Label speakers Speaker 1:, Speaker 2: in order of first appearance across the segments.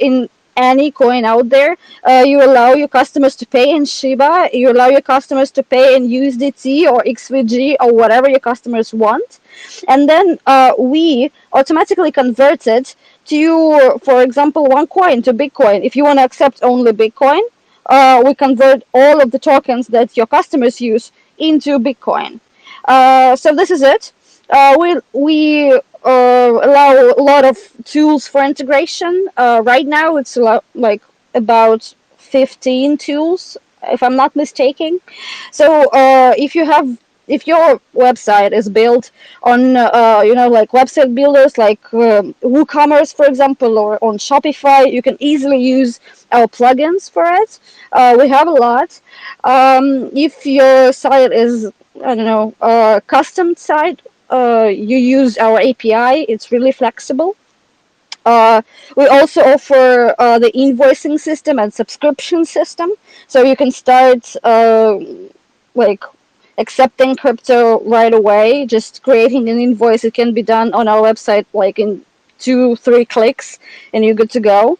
Speaker 1: in any coin out there. You allow your customers to pay in Shiba. You allow your customers to pay in USDT or XVG or whatever your customers want. And then we automatically convert it to, for example, one coin to Bitcoin. If you want to accept only Bitcoin, we convert all of the tokens that your customers use into Bitcoin. So this is it. We allow a lot of tools for integration. Right now, it's like about 15 tools, if I'm not mistaken. So if your website is built on like website builders like WooCommerce, for example, or on Shopify, you can easily use our plugins for it. We have a lot. If your site is, I don't know, custom site, you use our API. It's really flexible. We also offer the invoicing system and subscription system, so you can start like accepting crypto right away. Just creating an invoice, it can be done on our website like in 2-3 clicks, and you're good to go.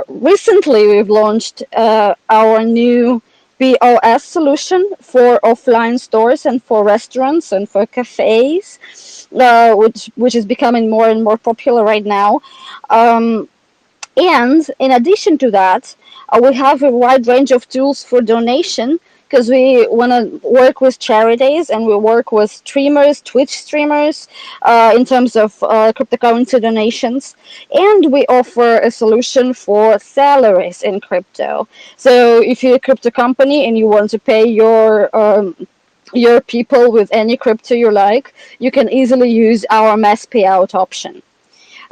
Speaker 1: Recently, we've launched our new POS solution for offline stores and for restaurants and for cafes, which is becoming more and more popular right now. Um, and in addition to that, we have a wide range of tools for donation because we want to work with charities and we work with streamers, Twitch streamers, in terms of cryptocurrency donations. And we offer a solution for salaries in crypto. So if you're a crypto company and you want to pay your people with any crypto you like, you can easily use our mass payout option.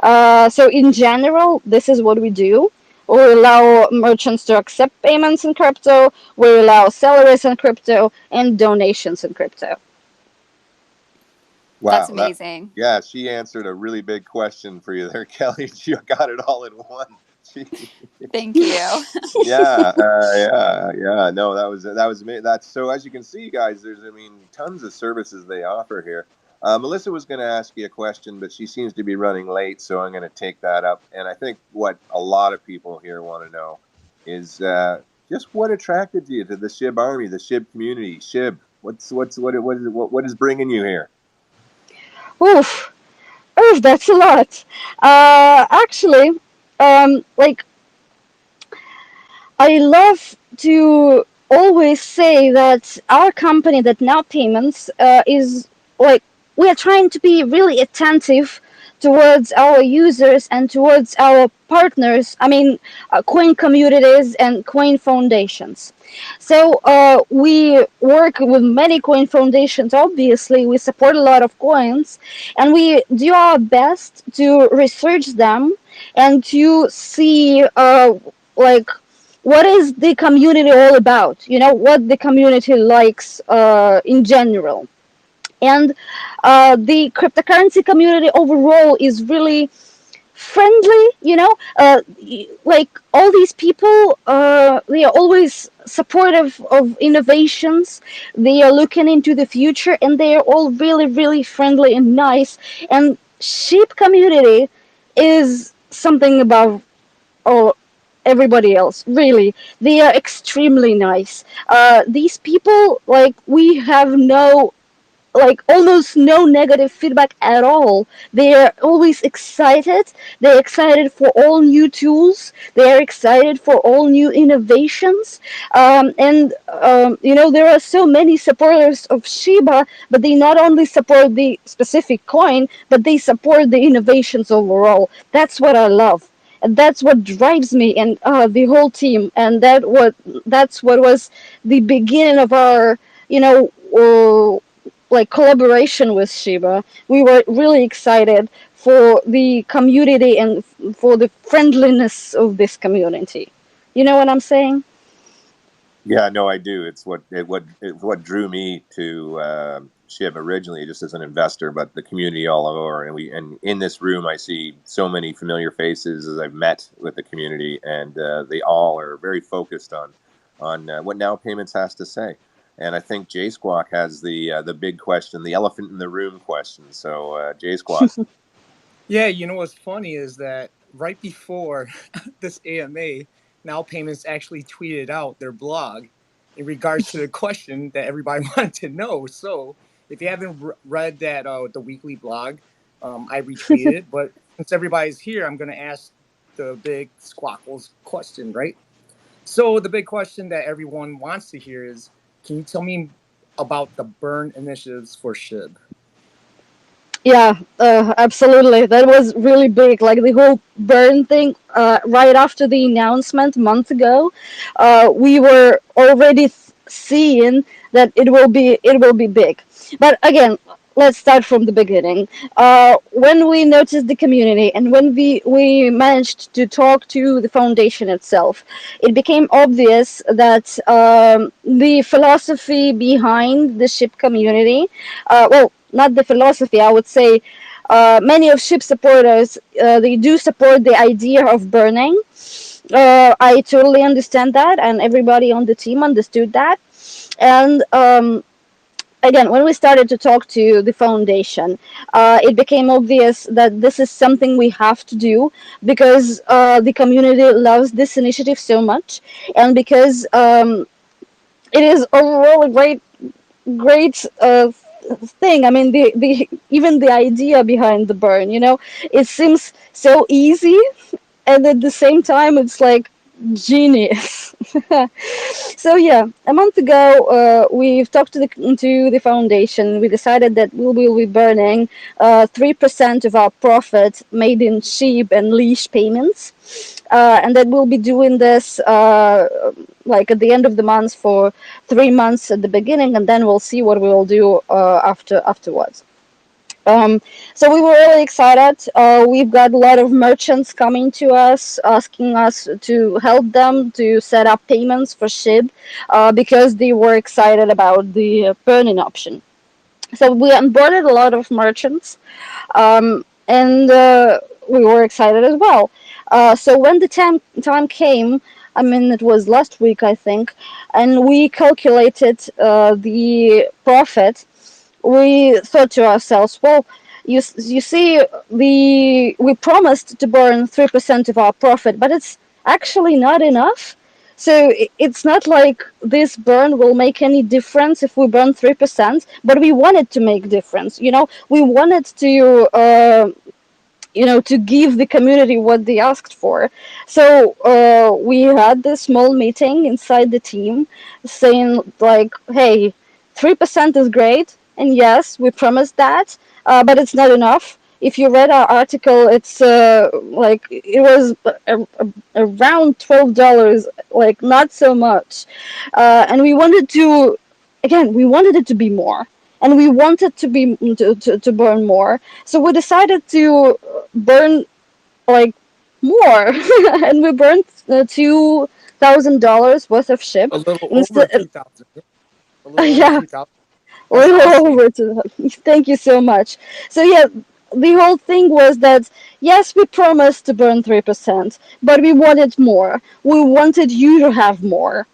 Speaker 1: So in general, this is what we do. We allow merchants to accept payments in crypto. We allow salaries in crypto and donations in crypto.
Speaker 2: Wow,
Speaker 3: that's amazing.
Speaker 2: Yeah, she answered a really big question for you there, Kelly. She got it all in one.
Speaker 3: Thank you.
Speaker 2: Yeah. No, that was amazing. That's so. As you can see, guys, there's tons of services they offer here. Melissa was going to ask you a question, but she seems to be running late, so I'm going to take that up. And I think what a lot of people here want to know is just what attracted you to the SHIB army, the SHIB community, SHIB. What is bringing you here?
Speaker 1: Oof, that's a lot. Actually, like I love to always say that our company, that NOWPayments, is like we are trying to be really attentive towards our users and towards our partners. I mean, coin communities and coin foundations. So we work with many coin foundations. Obviously, we support a lot of coins, and we do our best to research them and to see like what is the community all about, what the community likes in general. And the cryptocurrency community overall is really friendly, like all these people, they are always supportive of innovations. They are looking into the future, and they are all really, really friendly and nice. And SHIB community is something above all everybody else. Really, they are extremely nice. These people, like, we have almost no negative feedback at all. They are always excited. They're excited for all new tools. They are excited for all new innovations. There are so many supporters of Shiba, but they not only support the specific coin, but they support the innovations overall. That's what I love. And that's what drives me and the whole team. And that's what was the beginning of our, like collaboration with Shiba. We were really excited for the community and for the friendliness of this community. You know what I'm saying?
Speaker 2: Yeah, no, I do. It's what drew me to SHIB originally, just as an investor, but the community all over. And in this room, I see so many familiar faces as I've met with the community, and they all are very focused on what NOWPayments has to say. And I think J Squawk has the big question, the elephant in the room question. So J Squawk.
Speaker 4: Yeah, what's funny is that right before this AMA, Now Payments actually tweeted out their blog in regards to the question that everybody wanted to know. So if you haven't read that the weekly blog, I retweeted it. But since everybody's here, I'm going to ask the big squackles question, right? So the big question that everyone wants to hear is, can you tell me about the burn initiatives for SHIB?
Speaker 1: Yeah, absolutely. That was really big. Like the whole burn thing, right after the announcement a month ago, we were already seeing that it will be big. But again, let's start from the beginning. When we noticed the community and when we managed to talk to the foundation itself, it became obvious that the philosophy behind the SHIB community, well, not the philosophy, I would say many of SHIB supporters, they do support the idea of burning. I totally understand that, and everybody on the team understood that. And again, when we started to talk to the foundation, it became obvious that this is something we have to do because the community loves this initiative so much, and because it is overall a great thing. I mean, the even the idea behind the burn, it seems so easy, and at the same time, it's like genius. So yeah, a month ago, we've talked to the foundation. We decided that we will be burning 3% of our profit made in SHIB and leash payments, and that we'll be doing this like at the end of the month for 3 months at the beginning, and then we'll see what we will do afterwards. Um, so we were really excited. We've got a lot of merchants coming to us, asking us to help them to set up payments for SHIB because they were excited about the burning option. So we onboarded a lot of merchants, and we were excited as well. So when the time came, I mean, it was last week, I think, and we calculated the profit. We thought to ourselves, well, you see, we promised to burn 3% of our profit, but it's actually not enough. So it's not like this burn will make any difference if we burn 3%, but we wanted to make difference. We wanted to give the community what they asked for. So we had this small meeting inside the team saying, like, hey, 3% is great, and yes, we promised that, but it's not enough. If you read our article, it's like it was around $12, like not so much, and we wanted to, again, we wanted it to be more, and we wanted to burn more. So we decided to burn like more, and we burned $2,000 worth of SHIB
Speaker 4: A little over
Speaker 1: instead.
Speaker 4: 2,000. A little over
Speaker 1: Yeah,
Speaker 4: 2,000.
Speaker 1: a
Speaker 4: That's
Speaker 1: little
Speaker 4: awesome.
Speaker 1: over to that. Thank you so much. So yeah, the whole thing was that yes, we promised to burn 3%, but we wanted more. We wanted you to have more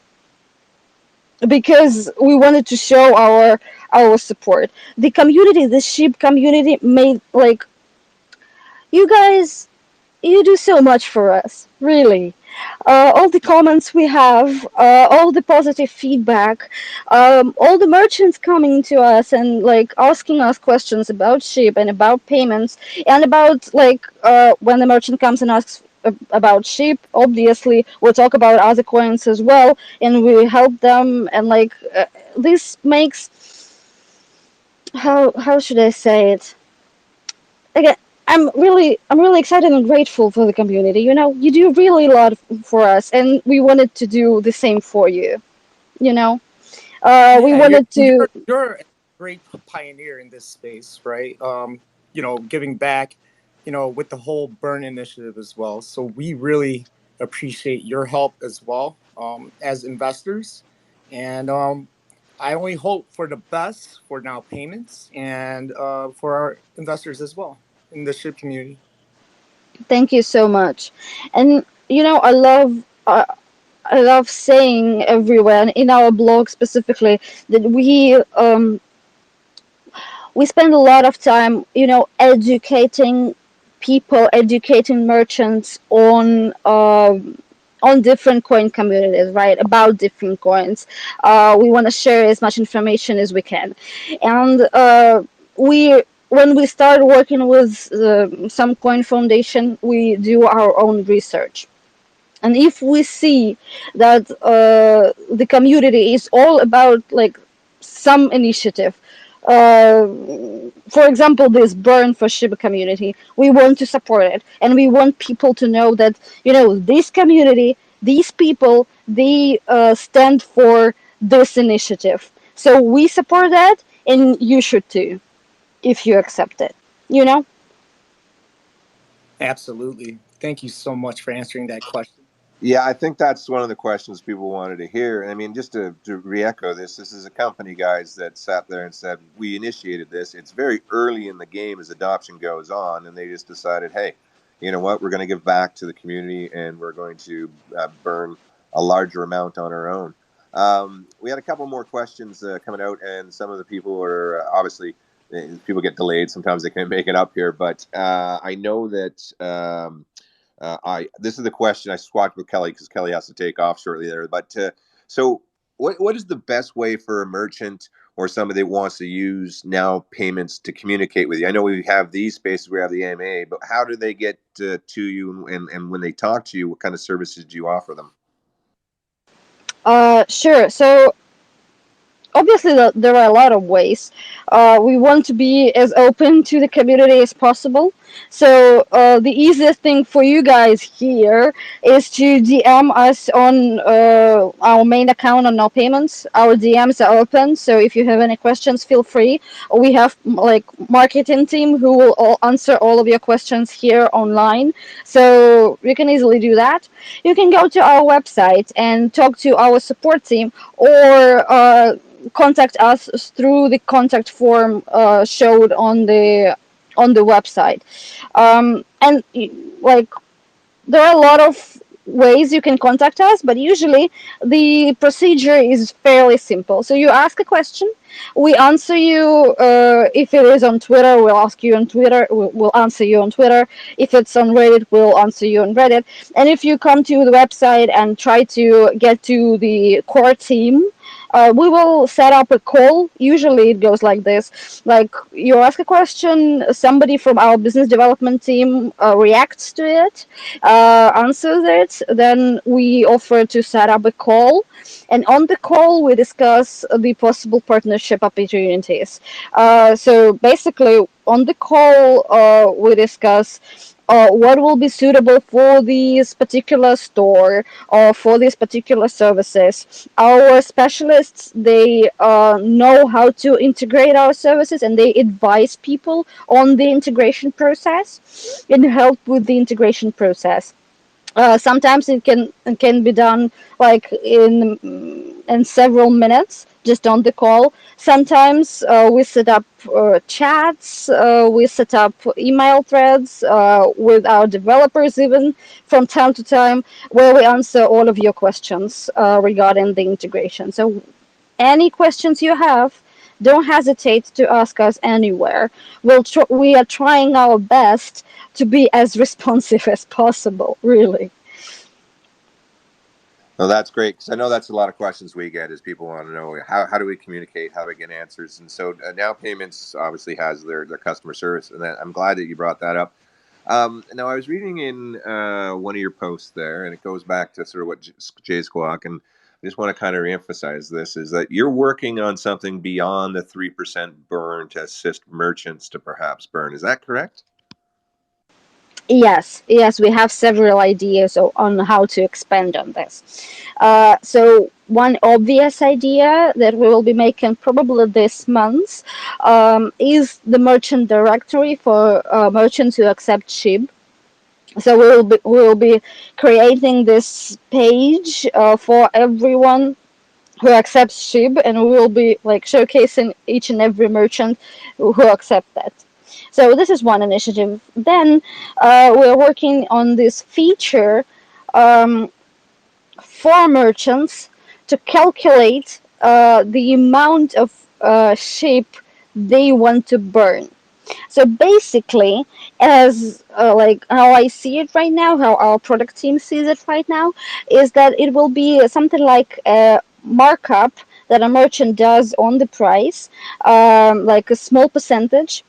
Speaker 1: because we wanted to show our support. The community, the SHIB community, made like, you guys, you do so much for us, really. All the comments we have, all the positive feedback, all the merchants coming to us and like asking us questions about SHIB and about payments, and about like when the merchant comes and asks about SHIB, obviously we'll talk about other coins as well, and we help them, and like this makes, how should I say it? Again, I'm really excited and grateful for the community. You do really a lot for us, and we wanted to do the same for you. You know, we
Speaker 4: Yeah, you're
Speaker 1: wanted to.
Speaker 4: you're a great pioneer in this space, right? Giving back, with the whole Burn initiative as well. So we really appreciate your help as well, as investors, and I only hope for the best for Now Payments and for our investors as well in the SHIB community.
Speaker 1: Thank you so much, and I love saying everywhere, and in our blog specifically, that we spend a lot of time, educating people, educating merchants on different coin communities, right? About different coins. We want to share as much information as we can, and we. When we start working with some coin foundation, we do our own research. And if we see that the community is all about like some initiative, uh, for example, this burn for SHIB community, we want to support it, and we want people to know that this community, these people, they stand for this initiative. So we support that, and you should too, if you accept it. You know.
Speaker 4: Absolutely. Thank you so much for answering that question.
Speaker 2: Yeah, I think that's one of the questions people wanted to hear. I mean, just to re-echo this is a company, guys, that sat there and said, we initiated this. It's very early in the game as adoption goes on, and they just decided, hey, you know what, we're going to give back to the community, and we're going to burn a larger amount on our own. We had a couple more questions coming out, and some of the people are obviously, people get delayed. Sometimes they can't make it up here, but I know that... this is the question I swapped with Kelly because Kelly has to take off shortly there. But so, what is the best way for a merchant or somebody that wants to use NOWPayments to communicate with you? I know we have these spaces, we have the AMA, but how do they get to you? And when they talk to you, what kind of services do you offer them?
Speaker 1: Sure. So obviously there are a lot of ways. We want to be as open to the community as possible. So the easiest thing for you guys here is to DM us on our main account on NOWPayments. Our DMs are open, so if you have any questions, feel free. We have like marketing team who will answer all of your questions here online, so you can easily do that. You can go to our website and talk to our support team, or contact us through the contact form showed on the website. And like there are a lot of ways you can contact us, but usually the procedure is fairly simple. So you ask a question, we answer you. If it is on Twitter, we'll ask you on Twitter. We'll answer you on Twitter. If it's on Reddit, we'll answer you on Reddit. And if you come to the website and try to get to the core team, we will set up a call. Usually it goes like this. Like you ask a question, somebody from our business development team reacts to it, answers it, then we offer to set up a call. And on the call, we discuss the possible partnership opportunities. So basically, on the call, we discuss what will be suitable for this particular store or for these particular services. Our specialists, they know how to integrate our services, and they advise people on the integration process and help with the integration process. Sometimes it can be done like in several minutes, just on the call. Sometimes we set up chats, we set up email threads with our developers, even from time to time, where we answer all of your questions regarding the integration. So any questions you have, don't hesitate to ask us anywhere. We are trying our best to be as responsive as possible, really.
Speaker 2: Well, that's great, because I know that's a lot of questions we get is people want to know how do we communicate, how do we get answers. And so NOWPayments obviously has their customer service, and I'm glad that you brought that up. Now, I was reading in one of your posts there, and it goes back to sort of what Jay Squawk, and I just want to kind of reemphasize this, is that you're working on something beyond the 3% burn to assist merchants to perhaps burn. Is that correct?
Speaker 1: Yes, we have several ideas on how to expand on this. So one obvious idea that we will be making probably this month is the merchant directory for merchants who accept SHIB. So we will be creating this page for everyone who accepts SHIB, and we will be like showcasing each and every merchant who accept that. So this is one initiative. Then we're working on this feature um, for merchants to calculate the amount of SHIB they want to burn. So basically, as like how I see it right now, how our product team sees it right now, is that it will be something like a markup that a merchant does on the price, like a small percentage,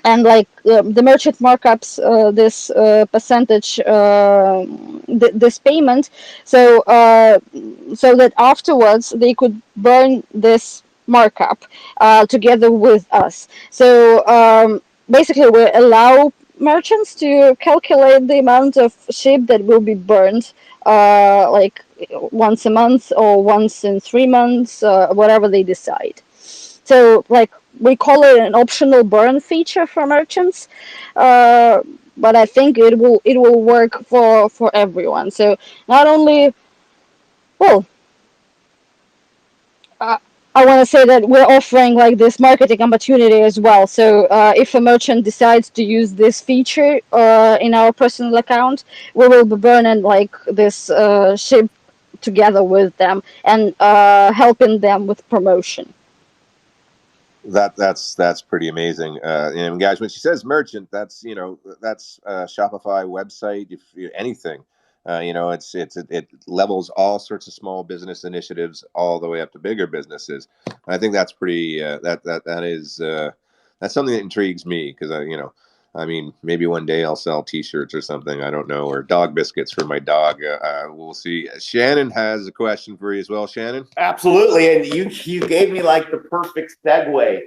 Speaker 1: and like the merchant markups this percentage, this payment, so so that afterwards they could burn this markup together with us. So basically we allow merchants to calculate the amount of SHIB that will be burned, like once a month or once in 3 months, whatever they decide. So like we call it an optional burn feature for merchants, uh, but I think it will work for everyone. So not only, well, uh, I want to say that we're offering like this marketing opportunity as well. So if a merchant decides to use this feature in our personal account, we will be burning like this ship together with them and helping them with promotion.
Speaker 2: That's pretty amazing. And guys, when she says merchant, that's that's Shopify website, if anything. It levels all sorts of small business initiatives all the way up to bigger businesses. I think that's pretty. That is that's something that intrigues me because I mean, maybe one day I'll sell T-shirts or something. I don't know, or dog biscuits for my dog. We'll see. Shannon has a question for you as well. Shannon,
Speaker 5: Absolutely, and you gave me like the perfect segue.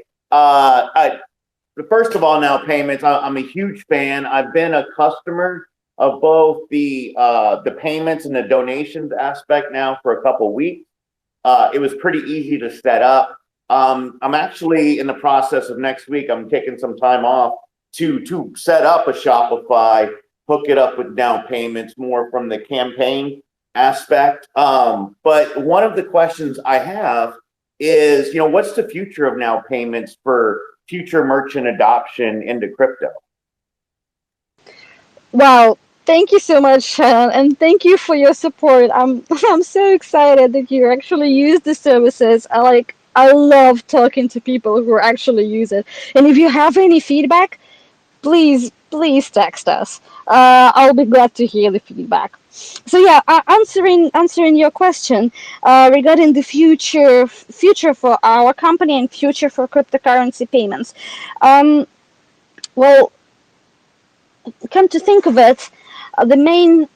Speaker 5: First of all, now payments. I'm a huge fan. I've been a customer of both the payments and the donations aspect now for a couple of weeks. It was pretty easy to set up. I'm actually in the process of next week. I'm taking some time off to set up a Shopify, hook it up with down payments more from the campaign aspect. But one of the questions I have is, what's the future of now payments for future merchant adoption into crypto?
Speaker 1: Wow, thank you so much, Shannon, and thank you for your support. I'm I'm so excited that you actually use the services. I love talking to people who actually use it. And if you have any feedback, please text us. I'll be glad to hear the feedback. So yeah, answering your question regarding the future for our company and future for cryptocurrency payments. Um, well, come to think of it, the main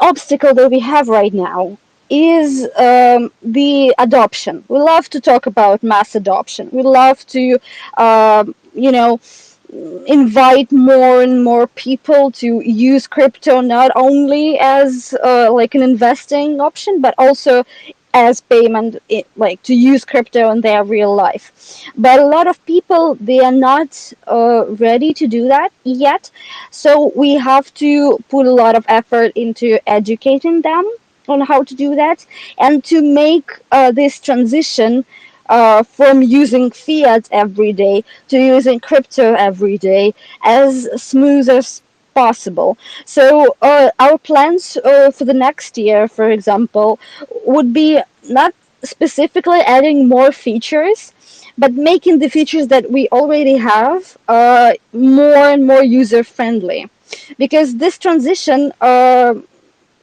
Speaker 1: obstacle that we have right now is the adoption. We love to talk about mass adoption. We love to, you know, invite more and more people to use crypto not only as like an investing option, but also as payment, like to use crypto in their real life. But a lot of people, they are not ready to do that yet. So we have to put a lot of effort into educating them on how to do that and to make this transition from using fiat every day to using crypto every day as smooth as possible. So our plans for the next year, for example, would be not specifically adding more features, but making the features that we already have more and more user friendly. Because this transition,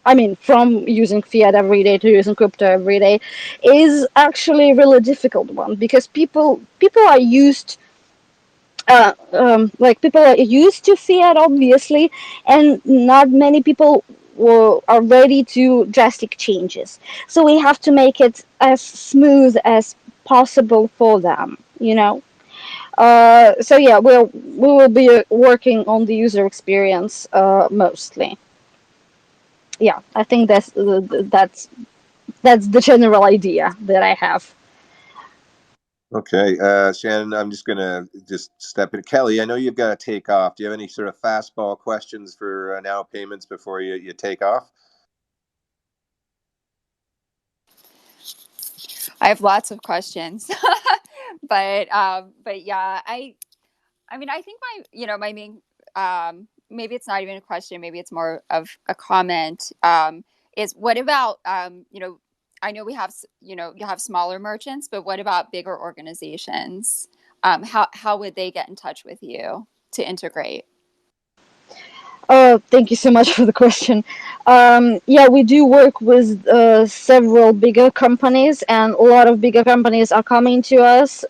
Speaker 1: I mean, from using fiat every day to using crypto every day, is actually a really difficult one because people are used. Like people are used to fiat, obviously, and not many people are ready to drastic changes. So we have to make it as smooth as possible for them. So yeah, we will be working on the user experience mostly. Yeah, I think that's the general idea that I have.
Speaker 2: okay, Shannon, I'm just gonna just step in. Kelly, I know you've got to take off. Do you have any sort of fastball questions for Now Payments before you take off?
Speaker 3: I have lots of questions, but yeah, I mean, I think my main, maybe it's not even a question, maybe it's more of a comment, is what about, I know we have, you have smaller merchants, but what about bigger organizations? how would they get in touch with you to integrate?
Speaker 1: Thank you so much for the question. Yeah, we do work with several bigger companies, and a lot of bigger companies are coming to us.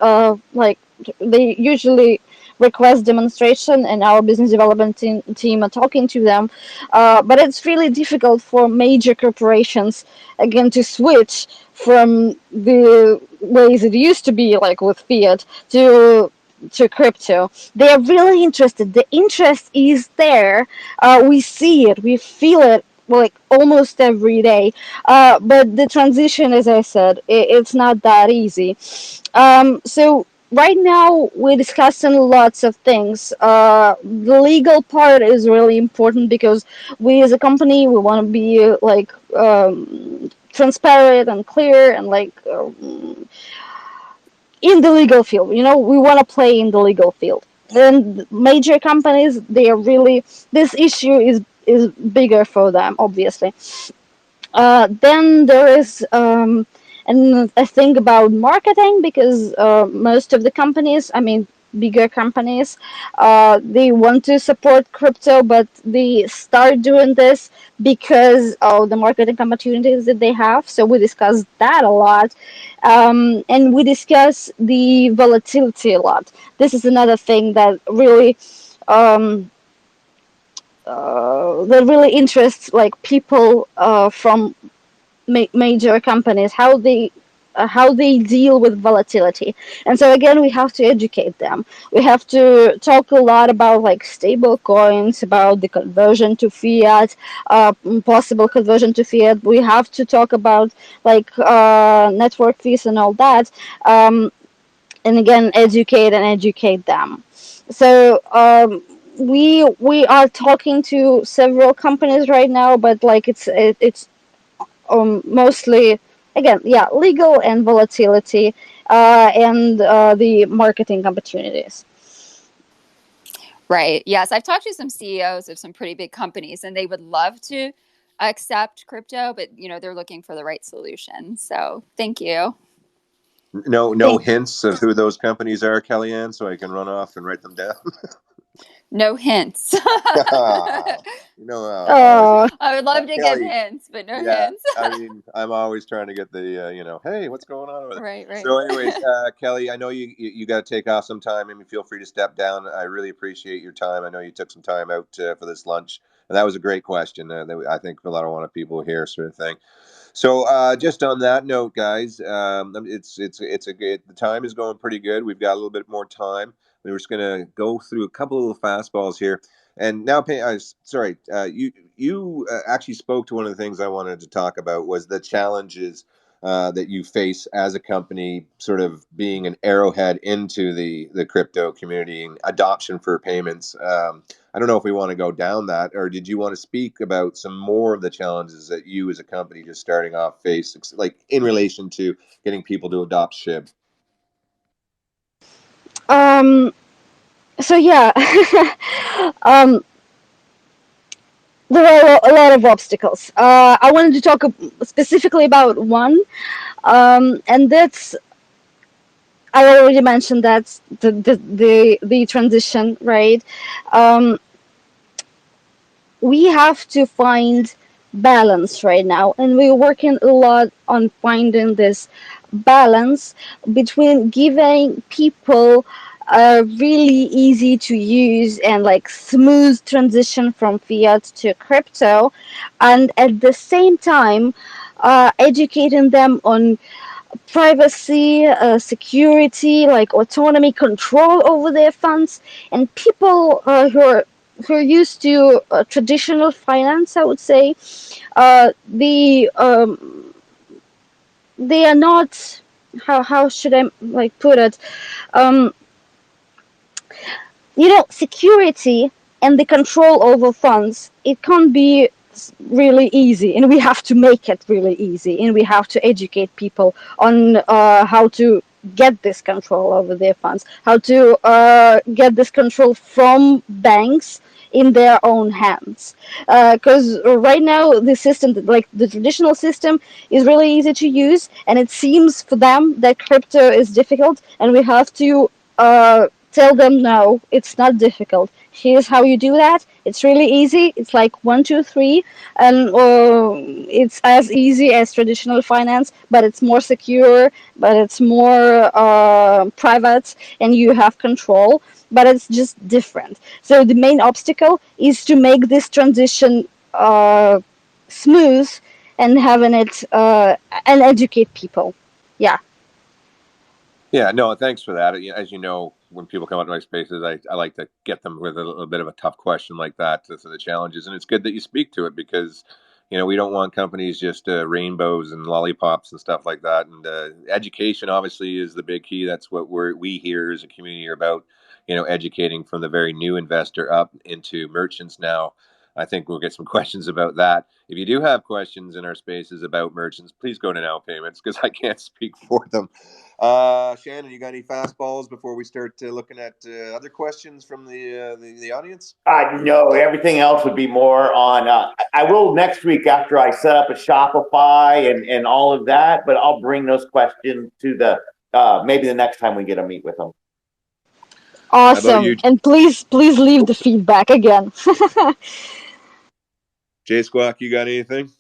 Speaker 1: Like they usually request demonstration, and our business development team are talking to them. But it's really difficult for major corporations again to switch from the ways it used to be, like with fiat, to crypto. They are really interested. The interest is there. We see it, we feel it like almost every day. But the transition, as I said, it's not that easy. So right now we're discussing lots of things. The legal part is really important because we as a company we want to be like transparent and clear and like in the legal field. You know, we want to play in the legal field. And major companies, they are really, this issue is bigger for them, obviously. Then there is and I think about marketing because most of the companies, I mean bigger companies, they want to support crypto, but they start doing this because of the marketing opportunities that they have. So we discuss that a lot, and we discuss the volatility a lot. This is another thing that really. That really interests like people from major companies, how they deal with volatility. And so again, we have to educate them. We have to talk a lot about like stable coins, about the conversion to fiat, possible conversion to fiat. We have to talk about like network fees and all that, and again educate them. So we are talking to several companies right now, but like it's mostly again, yeah, legal and volatility, and the marketing opportunities.
Speaker 3: Right. Yes, I've talked to some CEOs of some pretty big companies, and they would love to accept crypto, but they're looking for the right solution. So thank you.
Speaker 2: No hints of who those companies are, Kellyanne, so I can run off and write them down.
Speaker 3: No hints.
Speaker 1: Oh,
Speaker 3: I would love to give
Speaker 2: Kelly,
Speaker 3: hints, but no
Speaker 2: yeah,
Speaker 3: hints.
Speaker 2: I mean, I'm always trying to get the, hey, what's going on over there?
Speaker 3: Right, right.
Speaker 2: So, anyways, Kelly, I know you got to take off some time. I mean, feel free to step down. I really appreciate your time. I know you took some time out for this lunch, and that was a great question. That I think a lot of people hear, sort of thing. So, just on that note, guys, the time is going pretty good. We've got a little bit more time. We're just gonna go through a couple of fastballs here. And now, sorry, you actually spoke to one of the things I wanted to talk about was the challenges that you face as a company, sort of being an arrowhead into the crypto community and adoption for payments. I don't know if we want to go down that, or did you want to speak about some more of the challenges that you as a company just starting off face, like in relation to getting people to adopt SHIB?
Speaker 1: um so yeah. um there are a lot of obstacles. I wanted to talk specifically about one, and that's, I already mentioned that the transition, right? Um, we have to find balance right now, and we're working a lot on finding this balance between giving people a really easy to use and like smooth transition from fiat to crypto, and at the same time educating them on privacy, security, like autonomy, control over their funds, and people who are used to traditional finance, I would say, they are not. How should I like put it? Um, Security and the control over funds, it can't be really easy, and we have to make it really easy, and we have to educate people on how to get this control over their funds, how to get this control from banks in their own hands, because right now the system, like the traditional system, is really easy to use, and it seems for them that crypto is difficult, and we have to tell them no, it's not difficult. Here's how you do that. It's really easy. It's like one, two, three, and it's as easy as traditional finance, but it's more secure, but it's more private, and you have control. But it's just different. So the main obstacle is to make this transition smooth and having it and educate people. Yeah.
Speaker 2: Yeah, no, thanks for that. As you know, when people come out to my spaces, I like to get them with a little bit of a tough question like that to the challenges. And it's good that you speak to it because, we don't want companies just rainbows and lollipops and stuff like that. And education obviously is the big key. That's what we here as a community are about, educating from the very new investor up into merchants now. I think we'll get some questions about that. If you do have questions in our spaces about merchants, please go to NOWPayments because I can't speak for them. Shannon, you got any fastballs before we start looking at other questions from the audience?
Speaker 5: No, everything else would be more on. I will next week after I set up a Shopify and all of that, but I'll bring those questions to the maybe the next time we get to meet with them.
Speaker 2: How about
Speaker 1: Awesome.
Speaker 2: you,
Speaker 1: And please leave the feedback again.
Speaker 2: Jay Squawk? You got anything?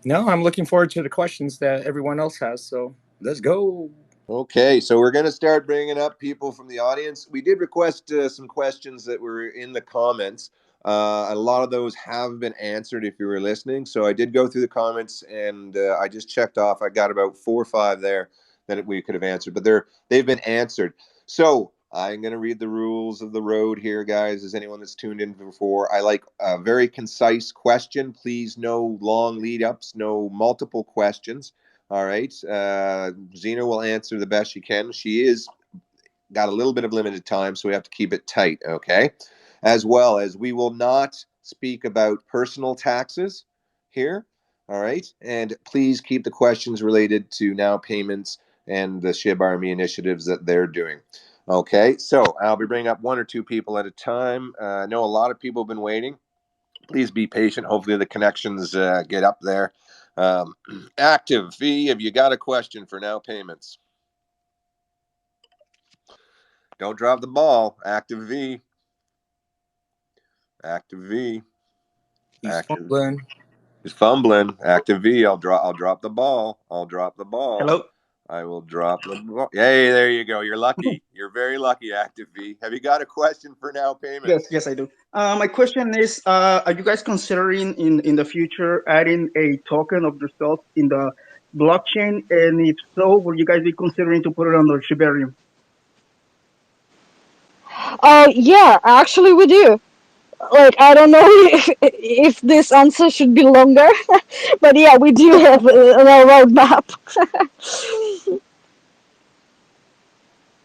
Speaker 4: No, I'm looking forward to the questions that everyone else has. So let's go.
Speaker 2: Okay, so we're going to start bringing up people from the audience. We did request some questions that were in the comments. A lot of those have been answered if you were listening. So I did go through the comments and I just checked off. I got about 4 or 5 there that we could have answered, but they've been answered. So I'm going to read the rules of the road here, guys. As anyone that's tuned in before, I like a very concise question. Please, no long lead ups, no multiple questions. All right. Zena will answer the best she can. She is got a little bit of limited time, so we have to keep it tight. Okay. As well as we will not speak about personal taxes here. All right. And please keep the questions related to NOWPayments and the SHIB Army initiatives that they're doing. Okay. So I'll be bringing up 1 or 2 people at a time. I know a lot of people have been waiting. Please be patient. Hopefully the connections get up there. Active V, have you got a question for NOWPayments? Don't drop the ball. Active V. Active V.
Speaker 4: He's fumbling.
Speaker 2: He's fumbling. Active V. I'll drop the ball.
Speaker 6: Hello.
Speaker 2: I will drop the ball. Hey, there you go. You're lucky. You're very lucky, Active V. Have you got a question for NOWPayments?
Speaker 6: Yes, I do. My question is, are you guys considering in the future adding a token of yourself in the blockchain? And if so, will you guys be considering to put it on the Shibarium?
Speaker 1: Yeah, actually we do. Like, I don't know if this answer should be longer, but yeah, we do have a roadmap.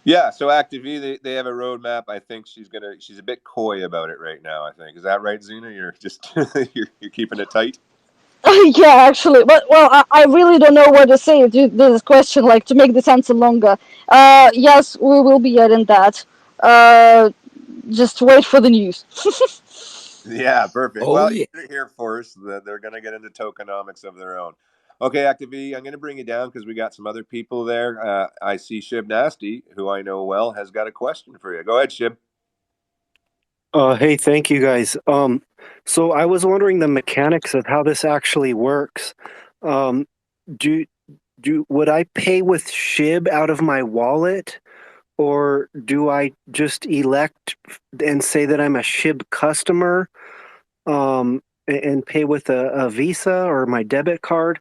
Speaker 2: Yeah, so Active V, they have a roadmap. I think she's a bit coy about it right now, I think. Is that right, Zena? You're just you're keeping it tight?
Speaker 1: Yeah, actually, but well, I really don't know what to say to this question. Like, to make this answer longer. Yes, we will be adding that. Just wait for the news.
Speaker 2: Yeah, perfect.
Speaker 4: Oh,
Speaker 2: Well,
Speaker 4: yeah.
Speaker 2: you're here first. They're going to get into tokenomics of their own. Okay, Active V, I'm going to bring you down because we got some other people there. I see Shib Nasty, who I know well, has got a question for you. Go ahead, Shib.
Speaker 7: Hey, thank you guys. So I was wondering the mechanics of how this actually works. Do would I pay with SHIB out of my wallet, or do I just elect and say that I'm a SHIB customer, and pay with a Visa or my debit card?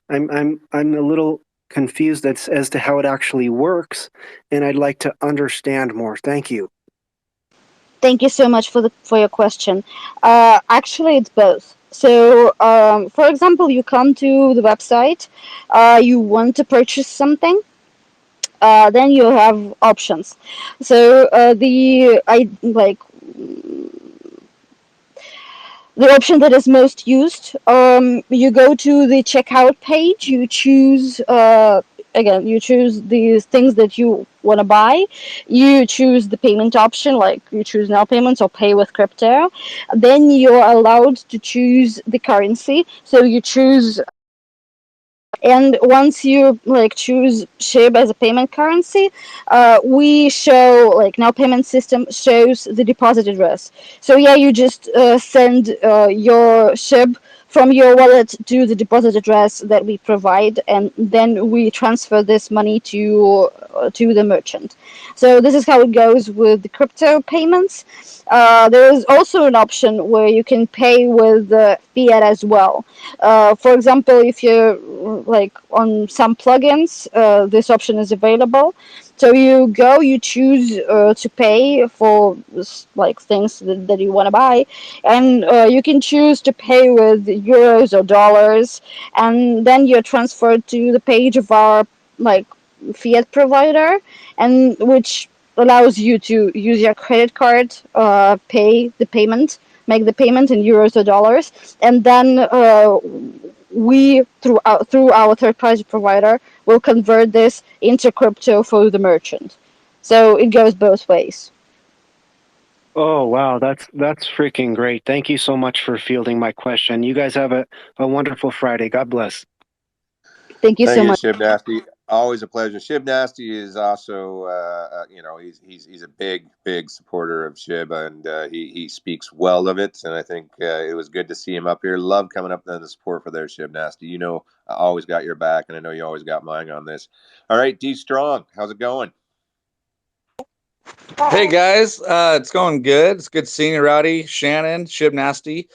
Speaker 7: I'm a little confused as to how it actually works, and I'd like to understand more. Thank you.
Speaker 1: Thank you so much for your question. Actually, it's both. So, for example, you come to the website, you want to purchase something, then you have options. So the option that is most used, you go to the checkout page, you choose again, you choose these things that you want to buy, you choose the payment option, like you choose NOWPayments or pay with crypto, then you're allowed to choose the currency, so you choose And once you like choose SHIB as a payment currency, we show like now payment system shows the deposit address. So yeah, you just send your SHIB from your wallet to the deposit address that we provide, and then we transfer this money to the merchant. So this is how it goes with the crypto payments. There is also an option where you can pay with fiat as well. For example, if you're like on some plugins, this option is available. So you go, you choose to pay for like things that you want to buy, and you can choose to pay with euros or dollars, and then you're transferred to the page of our like fiat provider, and which allows you to use your credit card, pay the payment, make the payment in euros or dollars, and then we through our third party provider will convert this into crypto for the merchant. So it goes both ways.
Speaker 7: Oh wow, that's freaking great. Thank you so much for fielding my question. You guys have a wonderful Friday. God bless.
Speaker 1: Thank you
Speaker 2: Thank
Speaker 1: so
Speaker 2: you,
Speaker 1: much.
Speaker 2: Shib Nasty. Always a pleasure. Shib Nasty is also, he's a big supporter of Shib, and he speaks well of it. And I think it was good to see him up here. Love coming up and the support for their Shib Nasty. You know, I always got your back, and I know you always got mine on this. All right, D Strong, how's it going?
Speaker 8: Hey guys, it's going good. It's good seeing you, Rowdy, Shannon, Shib Nasty,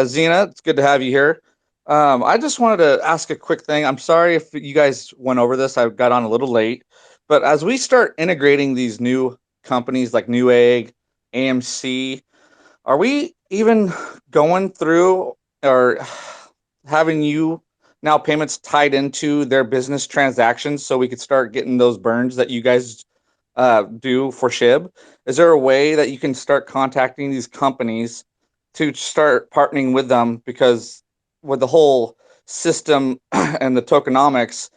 Speaker 8: Zena. It's good to have you here. I just wanted to ask a quick thing. I'm sorry if you guys went over this. I got on a little late, but as we start integrating these new companies like Newegg, AMC, are we even going through or having you now payments tied into their business transactions so we could start getting those burns that you guys do for SHIB? Is there a way that you can start contacting these companies to start partnering with them? Because with the whole system and the tokenomics,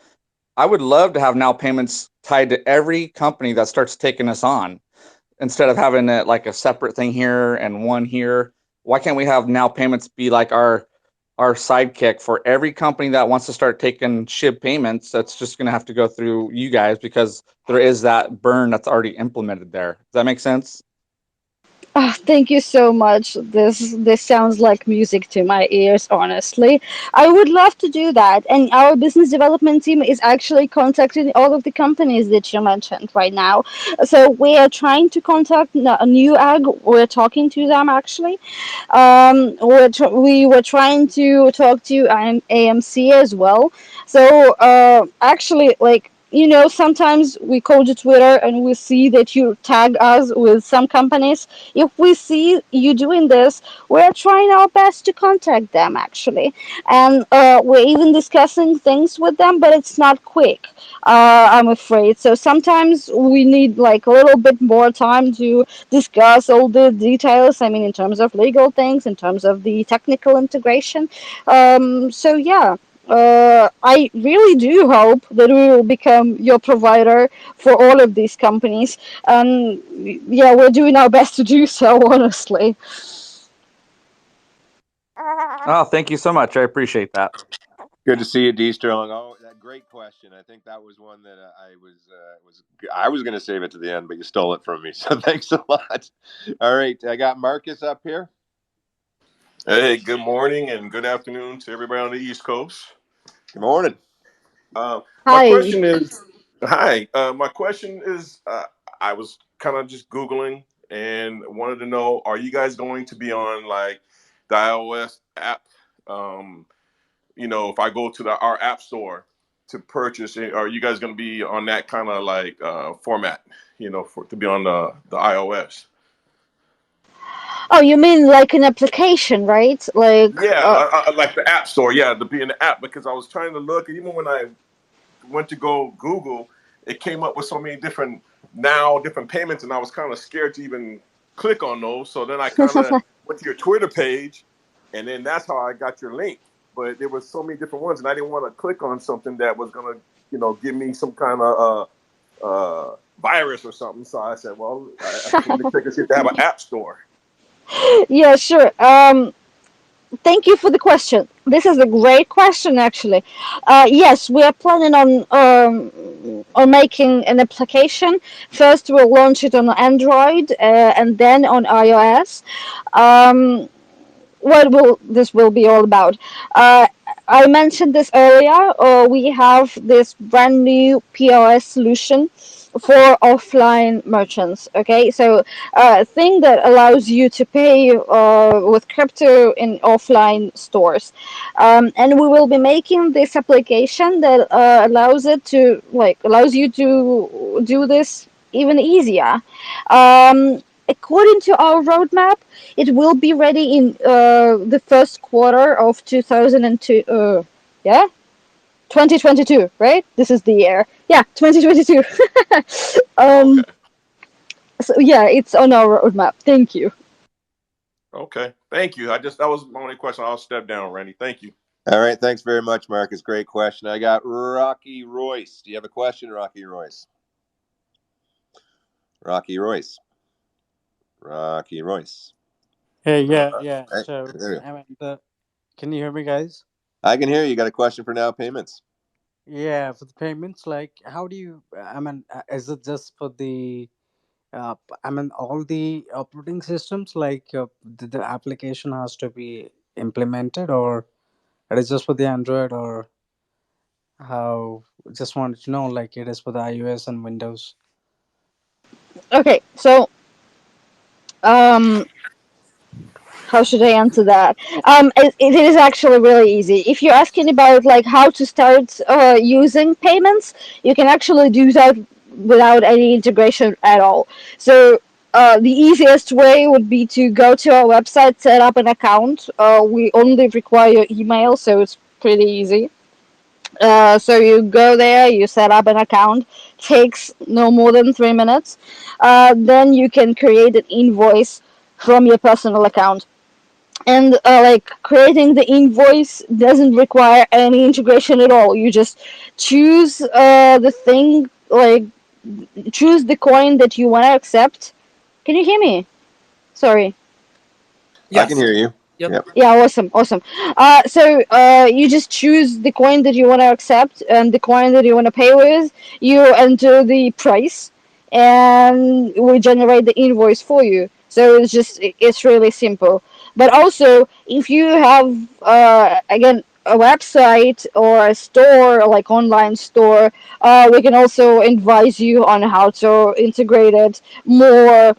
Speaker 8: I would love to have now payments tied to every company that starts taking us on instead of having it like a separate thing here and one here. Why can't we have now payments be like our sidekick for every company that wants to start taking SHIB payments? That's just going to have to go through you guys because there is that burn that's already implemented there. Does that make sense?
Speaker 1: Oh, thank you so much. This sounds like music to my ears, honestly. I would love to do that. And our business development team is actually contacting all of the companies that you mentioned right now. So we are trying to contact Newegg. We're talking to them actually. We were trying to talk to AMC as well. So actually, like sometimes we go to Twitter and we see that you tag us with some companies. If we see you doing this, we're trying our best to contact them actually, and we're even discussing things with them, but it's not quick. I'm afraid. So sometimes we need like a little bit more time to discuss all the details. I mean, in terms of legal things, in terms of the technical integration. So yeah. I really do hope that we will become your provider for all of these companies. And yeah, we're doing our best to do so, honestly.
Speaker 8: Oh, thank you so much. I appreciate that.
Speaker 2: Good to see you, D Strong. Oh, that great question. I think that was one that I was going to save it to the end, but you stole it from me. So thanks a lot. All right, I got Marcus up here.
Speaker 9: Hey, good morning and good afternoon to everybody on the East Coast.
Speaker 2: Good morning.
Speaker 9: My
Speaker 1: Hi.
Speaker 9: question is, hi. My question is, I was kind of just Googling and wanted to know, are you guys going to be on like the iOS app? If I go to our app store to purchase, are you guys going to be on that kind of like format? For to be on the iOS.
Speaker 1: Oh, you mean like an application, right? Like,
Speaker 9: Yeah, I like the app store. Yeah, to be in the app because I was trying to look, and even when I went to go Google, it came up with so many different payments, and I was kind of scared to even click on those. So then I kind of went to your Twitter page, and then that's how I got your link. But there was so many different ones, and I didn't want to click on something that was gonna, give me some kind of virus or something. So I said, well, let me check and see if they have an app store.
Speaker 1: yeah, sure. thank you for the question. This is a great question, actually. Yes, we are planning on making an application. First, we'll launch it on Android and then on iOS. Um, what will this will be all about? Uh, I mentioned this earlier. We have this brand new POS solution for offline merchants. Okay, so a thing that allows you to pay with crypto in offline stores, and we will be making this application that allows you to do this even easier. According to our roadmap, it will be ready in the first quarter of 2002. Yeah, 2022, right? This is the year. Yeah, 2022. um,
Speaker 9: Okay.
Speaker 1: so yeah, it's on our roadmap. Thank you.
Speaker 9: Okay. Thank you. That was my only question. I'll step down, Randy. Thank you.
Speaker 2: All right, thanks very much, Marcus. Great question. I got Rocky Royce. Do you have a question, Rocky Royce? Rocky Royce. Rocky Royce.
Speaker 10: Hey, yeah.
Speaker 2: Hey,
Speaker 10: So,
Speaker 2: there you go.
Speaker 10: I mean, can you hear me, guys?
Speaker 2: I can hear you. Got a question for Now Payments?
Speaker 10: Yeah, for the payments, like, how do you? I mean, is it just for the? I mean, all the operating systems, like, the application has to be implemented, or it is just for the Android, or how? Just wanted to know, like, it is for the iOS and Windows.
Speaker 1: Okay, so um, how should I answer that? It is actually really easy. If you're asking about like how to start using payments, you can actually do that without any integration at all. So the easiest way would be to go to our website, set up an account. We only require your email, so it's pretty easy. So you go there, you set up an account. Takes no more than 3 minutes. Then you can create an invoice from your personal account, and like creating the invoice doesn't require any integration at all. You just choose the thing, like choose the coin that you want to accept. Can you hear me? Sorry.
Speaker 2: I can
Speaker 4: Yes.
Speaker 2: hear you.
Speaker 4: Yep.
Speaker 2: Yep.
Speaker 1: Yeah, awesome. So you just choose the coin that you want to accept and the coin that you want to pay with. You enter the price, and we generate the invoice for you. So it's really simple. But also, if you have again a website or a store, like online store, we can also advise you on how to integrate it more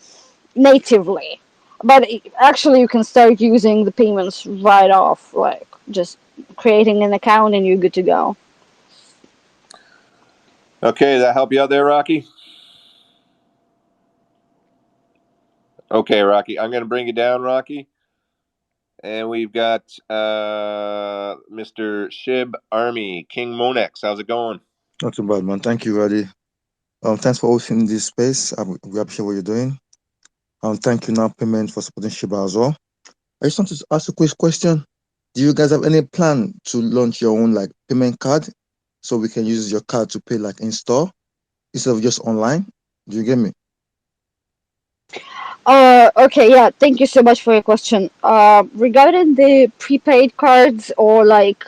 Speaker 1: natively. But actually, you can start using the payments right off, like just creating an account and you're good to go.
Speaker 2: Okay, that help you out there, Rocky? Okay, Rocky. I'm going to bring you down, Rocky. And we've got Mr. SHIB Army, King Monex. How's it going?
Speaker 11: Not too bad, man. Thank you, Roddy. Thanks for hosting this space. We appreciate what you're doing. Thank you, Now Payment, for supporting Shiba as well. I just want to ask a quick question. Do you guys have any plan to launch your own like payment card so we can use your card to pay like in store instead of just online? Do you get me?
Speaker 1: Okay, yeah, thank you so much for your question. Regarding the prepaid cards or like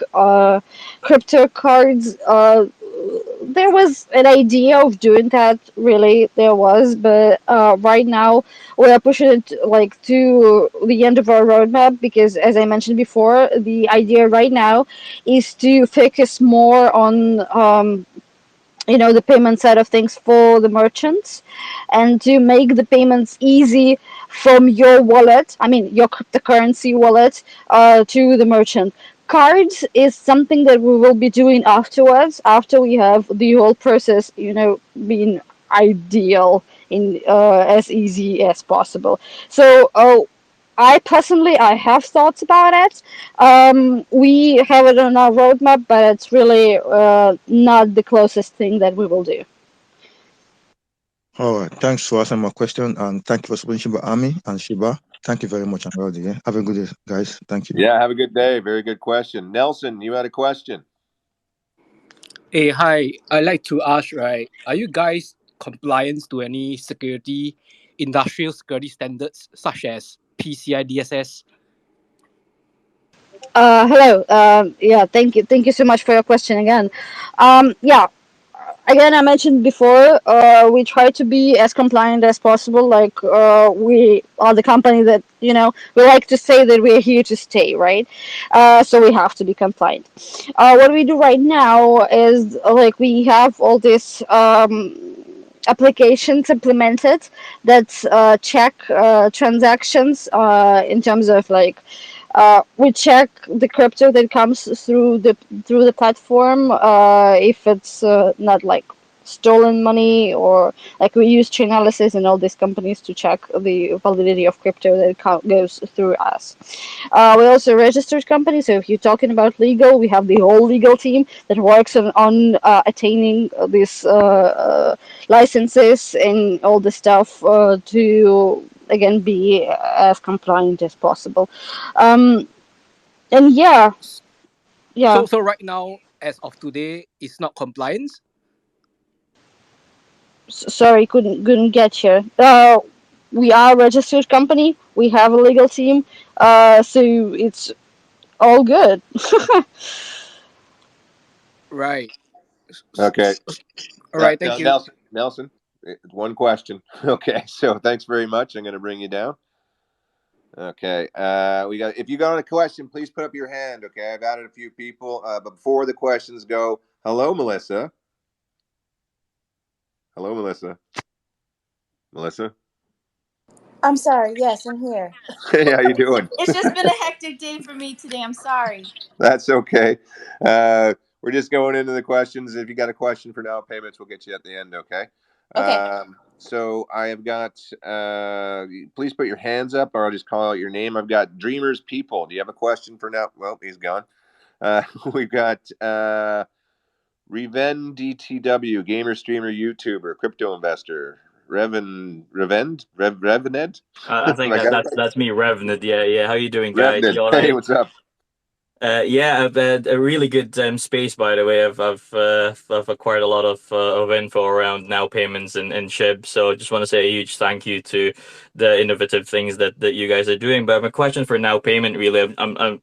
Speaker 1: crypto cards, there was an idea of doing that, really, there was, but right now we are pushing it like to the end of our roadmap because, as I mentioned before, the idea right now is to focus more on the payment side of things for the merchants, and to make the payments easy from your wallet, I mean your cryptocurrency wallet, to the merchant. Cards is something that we will be doing afterwards, after we have the whole process being ideal in as easy as possible. So I have thoughts about it. We have it on our roadmap, but it's really not the closest thing that we will do.
Speaker 11: All right. Thanks for answering my question and thank you for supporting Shiba Army and Shiba. Thank you very much, and Roddy. Yeah? Have a good day, guys. Thank you.
Speaker 2: Yeah, have a good day. Very good question. Nelson, you had a question.
Speaker 12: Hey, hi. I'd like to ask, right, are you guys compliant to any industrial security standards such as PCI DSS?
Speaker 1: Hello. Yeah, thank you so much for your question again. Yeah, again, I mentioned before, we try to be as compliant as possible. Like, we are the company that, we like to say that we're here to stay, right? So we have to be compliant. What we do right now is, like, we have all these applications implemented that check transactions in terms of, like, we check the crypto that comes through the platform, if it's not like stolen money, or like we use Chainalysis and all these companies to check the validity of crypto that goes through us. We also registered company, so if you're talking about legal, we have the whole legal team that works on attaining these licenses and all the stuff to again be as compliant as possible. Um, and yeah, yeah.
Speaker 12: So right now, as of today, it's not compliance.
Speaker 1: Sorry, couldn't get you. We are a registered company. We have a legal team, so it's all good.
Speaker 12: Right.
Speaker 2: Okay.
Speaker 12: All right. Thank
Speaker 2: Now,
Speaker 12: you.
Speaker 2: Nelson, one question. Okay, so thanks very much. I'm going to bring you down. Okay. We got. If you got a question, please put up your hand. Okay, I've added a few people. But before the questions go, hello, Melissa. Hello, Melissa. Melissa.
Speaker 13: I'm sorry. Yes, I'm here.
Speaker 2: Hey, how you doing?
Speaker 13: It's just been a hectic day for me today. I'm sorry.
Speaker 2: That's okay. We're just going into the questions. If you got a question for Now Payments, we'll get you at the end. Okay.
Speaker 13: Okay.
Speaker 2: So I have got. Please put your hands up, or I'll just call out your name. I've got Dreamers People. Do you have a question for now? Well, he's gone. We've got Reven DTW, gamer, streamer, YouTuber, crypto investor. Revened?
Speaker 14: I think
Speaker 2: I got it right.
Speaker 14: that's me, Revenant. Yeah, yeah. How you doing, guys?
Speaker 2: Revenant.
Speaker 14: You all
Speaker 2: Hey,
Speaker 14: right?
Speaker 2: what's up?
Speaker 14: Yeah, I've had a really good space, by the way. I've acquired a lot of info around now payments and SHIB. So I just want to say a huge thank you to the innovative things that you guys are doing. But my question for now payment, really,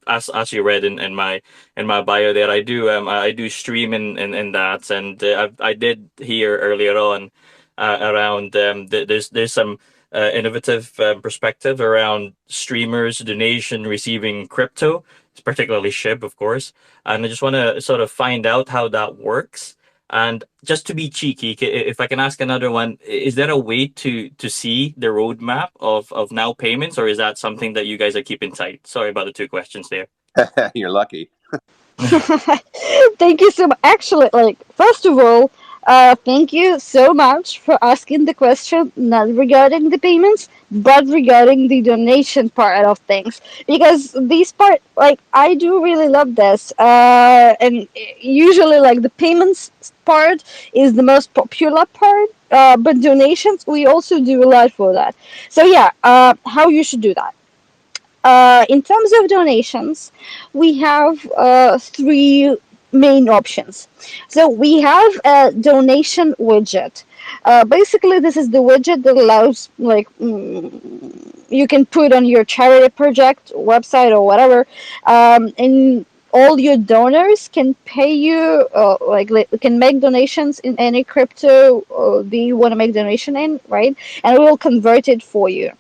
Speaker 14: as you read in my bio there, I do stream in that, and I did hear earlier on around there's some innovative perspective around streamers donation receiving crypto, particularly SHIB, of course. And I just want to sort of find out how that works. And just to be cheeky, if I can ask another one, is there a way to see the roadmap of now payments, or is that something that you guys are keeping tight? Sorry about the two questions there.
Speaker 2: You're lucky.
Speaker 1: Thank you so much. Actually, like, first of all, thank you so much for asking the question, not regarding the payments, but regarding the donation part of things. Because this part, like, I do really love this. And usually, like, the payments part is the most popular part. But donations, we also do a lot for that. So, yeah, how you should do that. In terms of donations, we have three main options. So we have a donation widget. Basically, this is the widget that allows, like, you can put on your charity project website or whatever, and all your donors can pay you, can make donations in any crypto that you want to make donation in, right? And we will convert it for you.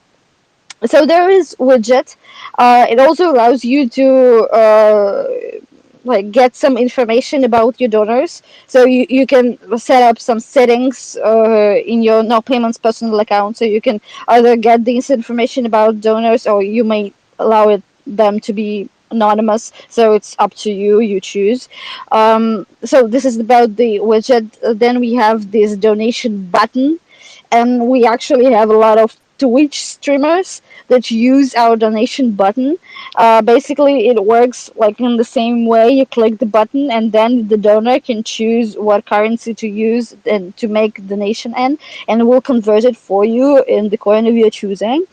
Speaker 1: So there is widget. It also allows you to like get some information about your donors. So you can set up some settings in your no payments personal account, so you can either get this information about donors, or you may allow them to be anonymous. So it's up to you. You choose. So this is about the widget. Then we have this donation button, and we actually have a lot of Twitch streamers that use our donation button. Basically, it works like in the same way. You click the button, and then the donor can choose what currency to use and to make donation in, and we'll convert it for you in the coin of your choosing.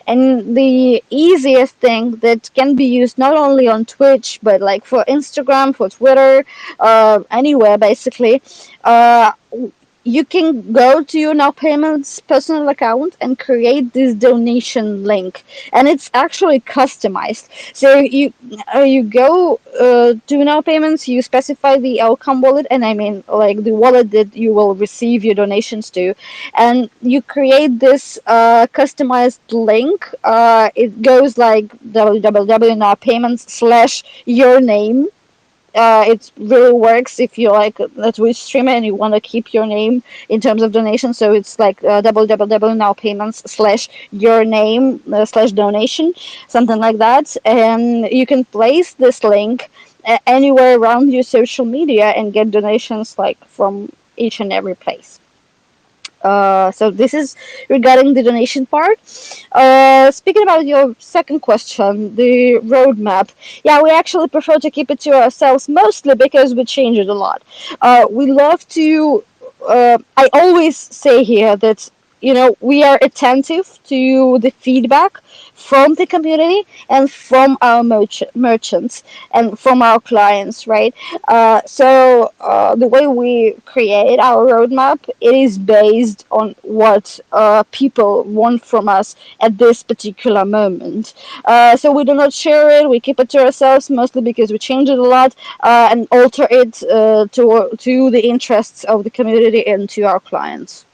Speaker 1: And the easiest thing that can be used not only on Twitch, but like for Instagram, for Twitter, anywhere basically. you can go to your NOWPayments personal account and create this donation link, and it's actually customized. So you go to NOWPayments, you specify the outcome wallet, and I mean like the wallet that you will receive your donations to, and you create this customized link. It goes like www.nowpayments/your name. It really works if you like a Twitch streamer and you want to keep your name in terms of donation. So it's like www.nowpayments/your name /donation, something like that. And you can place this link anywhere around your social media and get donations like from each and every place. So this is regarding the donation part. Speaking about your second question, the roadmap. Yeah, we actually prefer to keep it to ourselves mostly because we change it a lot. We love to. I always say here that we are attentive to the feedback from the community and from our merchants and from our clients, right? So the way we create our roadmap, it is based on what people want from us at this particular moment. So we do not share it. We keep it to ourselves mostly because we change it a lot and alter it to the interests of the community and to our clients.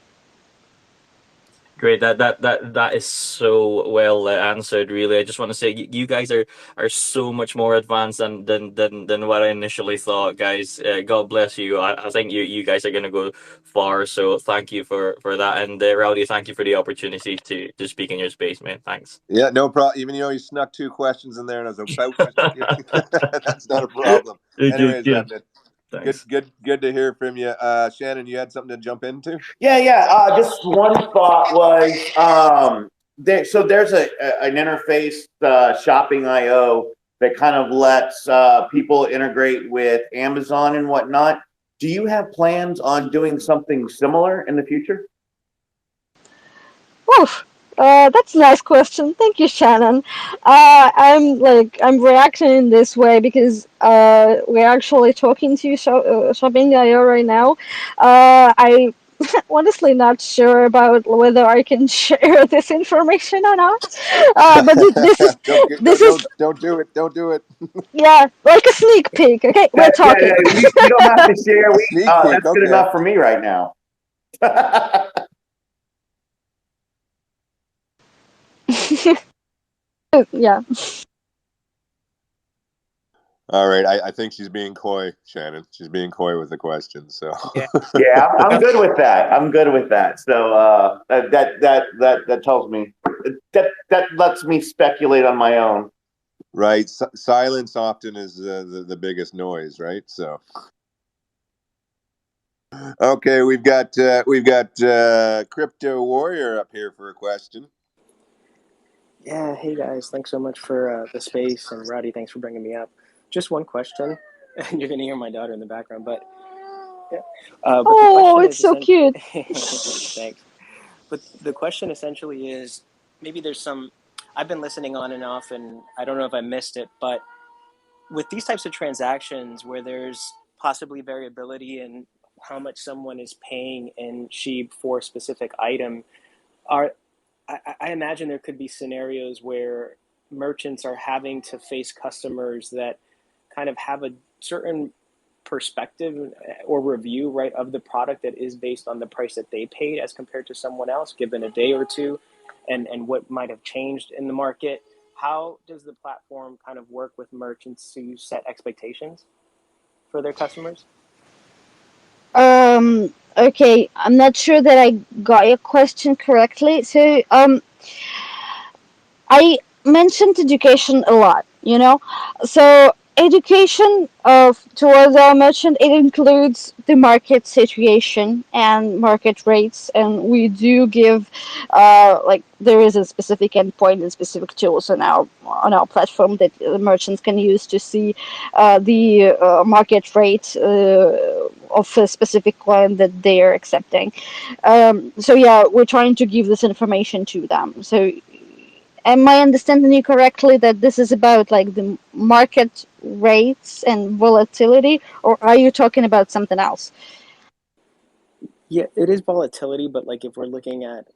Speaker 14: Great. That is so well answered. Really, I just want to say you guys are so much more advanced than what I initially thought, guys. God bless you. I think you guys are gonna go far. So thank you for that. And Rowdy, thank you for the opportunity to speak in your space, man. Thanks.
Speaker 2: Yeah, no problem. Even you snuck two questions in there, and I was about to. That's not a problem.
Speaker 14: Good,
Speaker 2: Anyways,
Speaker 14: good.
Speaker 2: man,
Speaker 14: Thanks.
Speaker 2: good to hear from you. Shannon, you had something to jump into?
Speaker 5: Yeah. Just one thought was so there's an interface, shopping.io, that kind of lets people integrate with Amazon and whatnot. Do you have plans on doing something similar in the future?
Speaker 1: Oof. That's a nice question. Thank you, Shannon. I'm reacting in this way because we're actually talking to Shopping.io right now. I honestly not sure about whether I can share this information or not. But
Speaker 2: Don't do it. Don't do it.
Speaker 1: Yeah, like a sneak peek. Okay, we're talking.
Speaker 5: You don't have to share.
Speaker 2: Sneak peek.
Speaker 5: That's good enough for me right now.
Speaker 1: Yeah.
Speaker 2: All right, I think she's being coy, Shannon. She's being coy with the question. So
Speaker 5: yeah, I'm good with that. I'm good with that. So that tells me that lets me speculate on my own.
Speaker 2: Right, silence often is the biggest noise, right? So okay, we've got Crypto Warrior up here for a question.
Speaker 15: Yeah, hey guys, thanks so much for the space, and Rowdy, thanks for bringing me up. Just one question, and you're gonna hear my daughter in the background, but yeah. But the question
Speaker 1: it's so cute.
Speaker 15: Thanks. But the question essentially is, maybe there's some. I've been listening on and off, and I don't know if I missed it, but with these types of transactions where there's possibly variability in how much someone is paying in SHIB for a specific item, I imagine there could be scenarios where merchants are having to face customers that kind of have a certain perspective or review, right, of the product that is based on the price that they paid as compared to someone else, given a day or two, and what might have changed in the market. How does the platform kind of work with merchants to set expectations for their customers?
Speaker 1: Okay, I'm not sure that I got your question correctly. So, I mentioned education a lot, So education towards our merchant, it includes the market situation and market rates, and we do give like there is a specific endpoint and specific tools on our platform that the merchants can use to see the market rate of a specific client that they are accepting. So yeah, we're trying to give this information to them. So am I understanding you correctly that this is about like the market rates and volatility, or are you talking about something else?
Speaker 15: Yeah, it is volatility, but like if we're looking at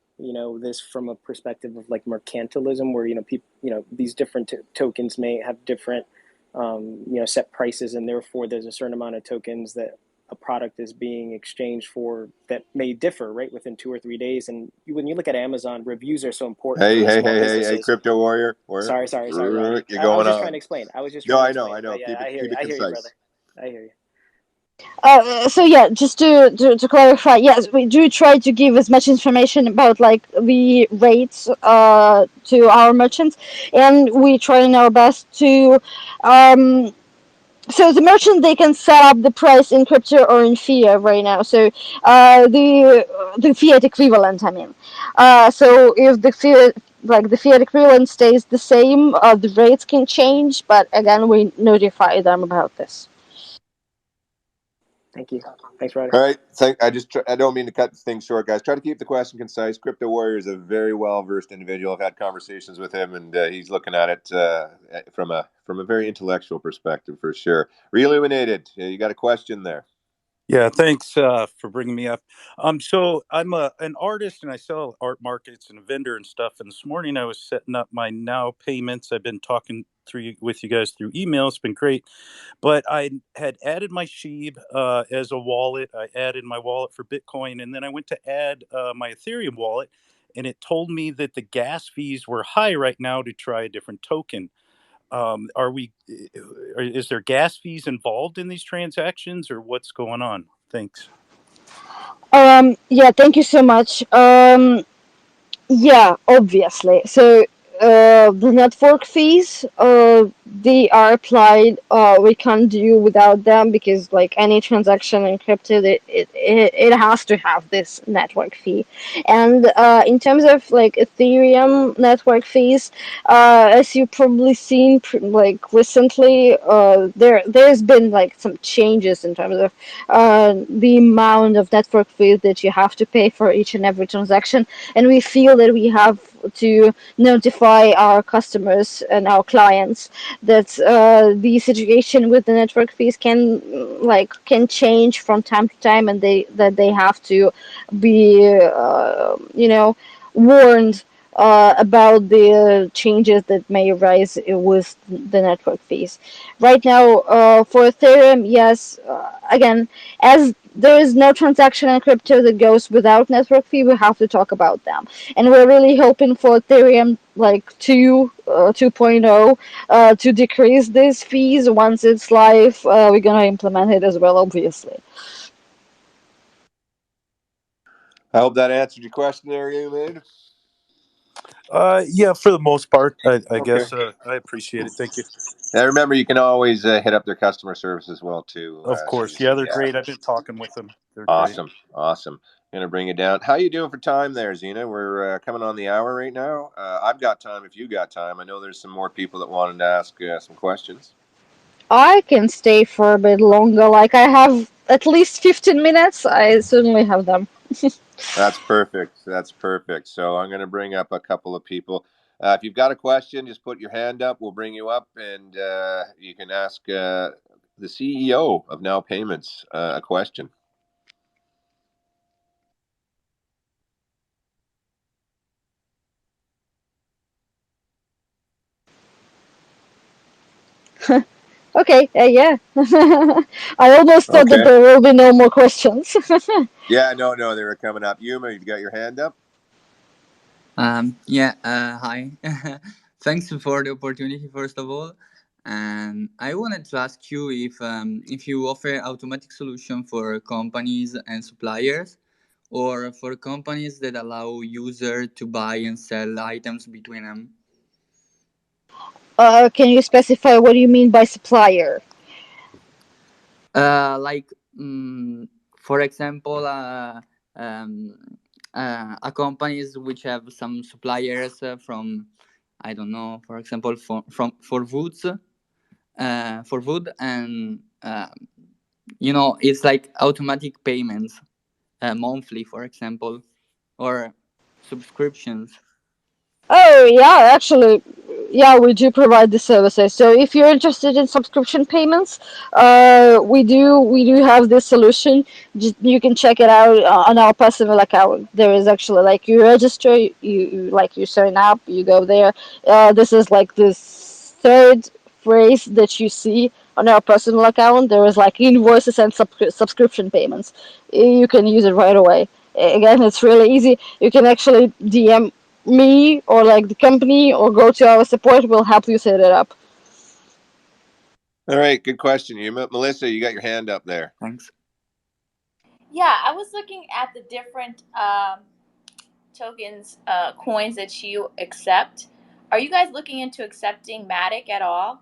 Speaker 15: this from a perspective of like mercantilism, where people these different tokens may have different set prices, and therefore there's a certain amount of tokens that a product is being exchanged for that may differ right within 2 or 3 days. And when you look at Amazon, reviews are so important for
Speaker 2: Hey,
Speaker 15: the
Speaker 2: hey,
Speaker 15: small
Speaker 2: hey, hey, hey,
Speaker 15: businesses.
Speaker 2: Crypto Warrior.
Speaker 15: Sorry, Roddy.
Speaker 2: You're
Speaker 15: I was
Speaker 2: going
Speaker 15: just trying to
Speaker 2: on.
Speaker 15: explain. I was just
Speaker 2: No,
Speaker 15: trying to
Speaker 2: I know,
Speaker 15: explain.
Speaker 2: I know.
Speaker 15: But yeah, I hear
Speaker 2: Keep
Speaker 15: you.
Speaker 2: it
Speaker 15: I hear you, brother.
Speaker 2: concise.
Speaker 15: I hear you.
Speaker 1: So yeah, just to clarify, yes, we do try to give as much information about like the rates to our merchants, and we try in our best to um, so the merchant they can set up the price in crypto or in fiat right now. So the fiat equivalent, I mean. So if the fiat equivalent stays the same, the rates can change. But again, we notify them about this.
Speaker 15: Thank you. Thanks, Roddy.
Speaker 2: All right. I don't mean to cut things short, guys. Try to keep the question concise. Crypto Warrior is a very well versed individual. I've had conversations with him, and he's looking at it from a very intellectual perspective for sure. Reilluminated. You got a question there?
Speaker 16: Yeah, thanks for bringing me up. So I'm an artist and I sell art markets and a vendor and stuff. And this morning I was setting up my NOWPayments. I've been talking with you guys through email. It's been great. But I had added my SHIB as a wallet. I added my wallet for Bitcoin, and then I went to add my Ethereum wallet, and it told me that the gas fees were high right now to try a different token. Is there gas fees involved in these transactions, or what's going on? Thanks.
Speaker 1: Yeah, thank you so much. Yeah, obviously. So the network fees, they are applied. We can't do without them because, like any transaction in crypto, it has to have this network fee. And in terms of like Ethereum network fees, as you've probably seen, like recently, there's been like some changes in terms of the amount of network fees that you have to pay for each and every transaction, and we feel that we have to notify our customers and our clients that the situation with the network fees can change from time to time, and they have to be warned about the changes that may arise with the network fees. Right now, for Ethereum, yes, again, as there is no transaction in crypto that goes without network fee, we have to talk about them. And we're really hoping for Ethereum like 2.0 to decrease these fees once it's live. We're gonna implement it as well, obviously.
Speaker 2: I hope that answered your question there, Reilluminated.
Speaker 16: Yeah, for the most part, I
Speaker 2: Okay.
Speaker 16: guess. I appreciate it. Thank you.
Speaker 2: Now remember, you can always hit up their customer service as well too.
Speaker 16: Of course.
Speaker 2: She's
Speaker 16: Yeah, they're great. I've been talking with them. They're great.
Speaker 2: awesome. Gonna bring it down. How you doing for time there, Zena? We're coming on the hour right now. I've got time if you got time. I know there's some more people that wanted to ask some questions.
Speaker 1: I can stay for a bit longer. Like I have at least 15 minutes. I certainly have them.
Speaker 2: That's perfect. That's perfect. So I'm going to bring up a couple of people. If you've got a question, just put your hand up. We'll bring you up, and you can ask the CEO of NOWPayments a question.
Speaker 1: Okay, yeah. I almost thought that
Speaker 2: Okay.
Speaker 1: there will be no more questions.
Speaker 2: Yeah, no, they were coming up. Yuma, you've got your hand up?
Speaker 17: Yeah, hi. Thanks for the opportunity, first of all. And I wanted to ask you if you offer automatic solution for companies and suppliers, or for companies that allow user to buy and sell items between them.
Speaker 1: Can you specify what do you mean by supplier?
Speaker 17: Like, for example, a companies which have some suppliers from, I don't know, for example, for woods, for wood, and it's like automatic payments, monthly, for example, or subscriptions.
Speaker 1: Oh yeah, actually, yeah, we do provide the services. So if you're interested in subscription payments, we do have this solution. You can check it out on our personal account. There is actually like you register, you sign up, you go there. This is like this third phrase that you see on our personal account. There is like invoices and subscription payments. You can use it right away. Again, it's really easy. You can actually DM me or like the company or go to our support. We'll help you set it up.
Speaker 2: All right, good question. Melissa, you got your hand up there.
Speaker 17: Thanks.
Speaker 13: Yeah, I was looking at the different tokens, coins that you accept. Are you guys looking into accepting Matic at all?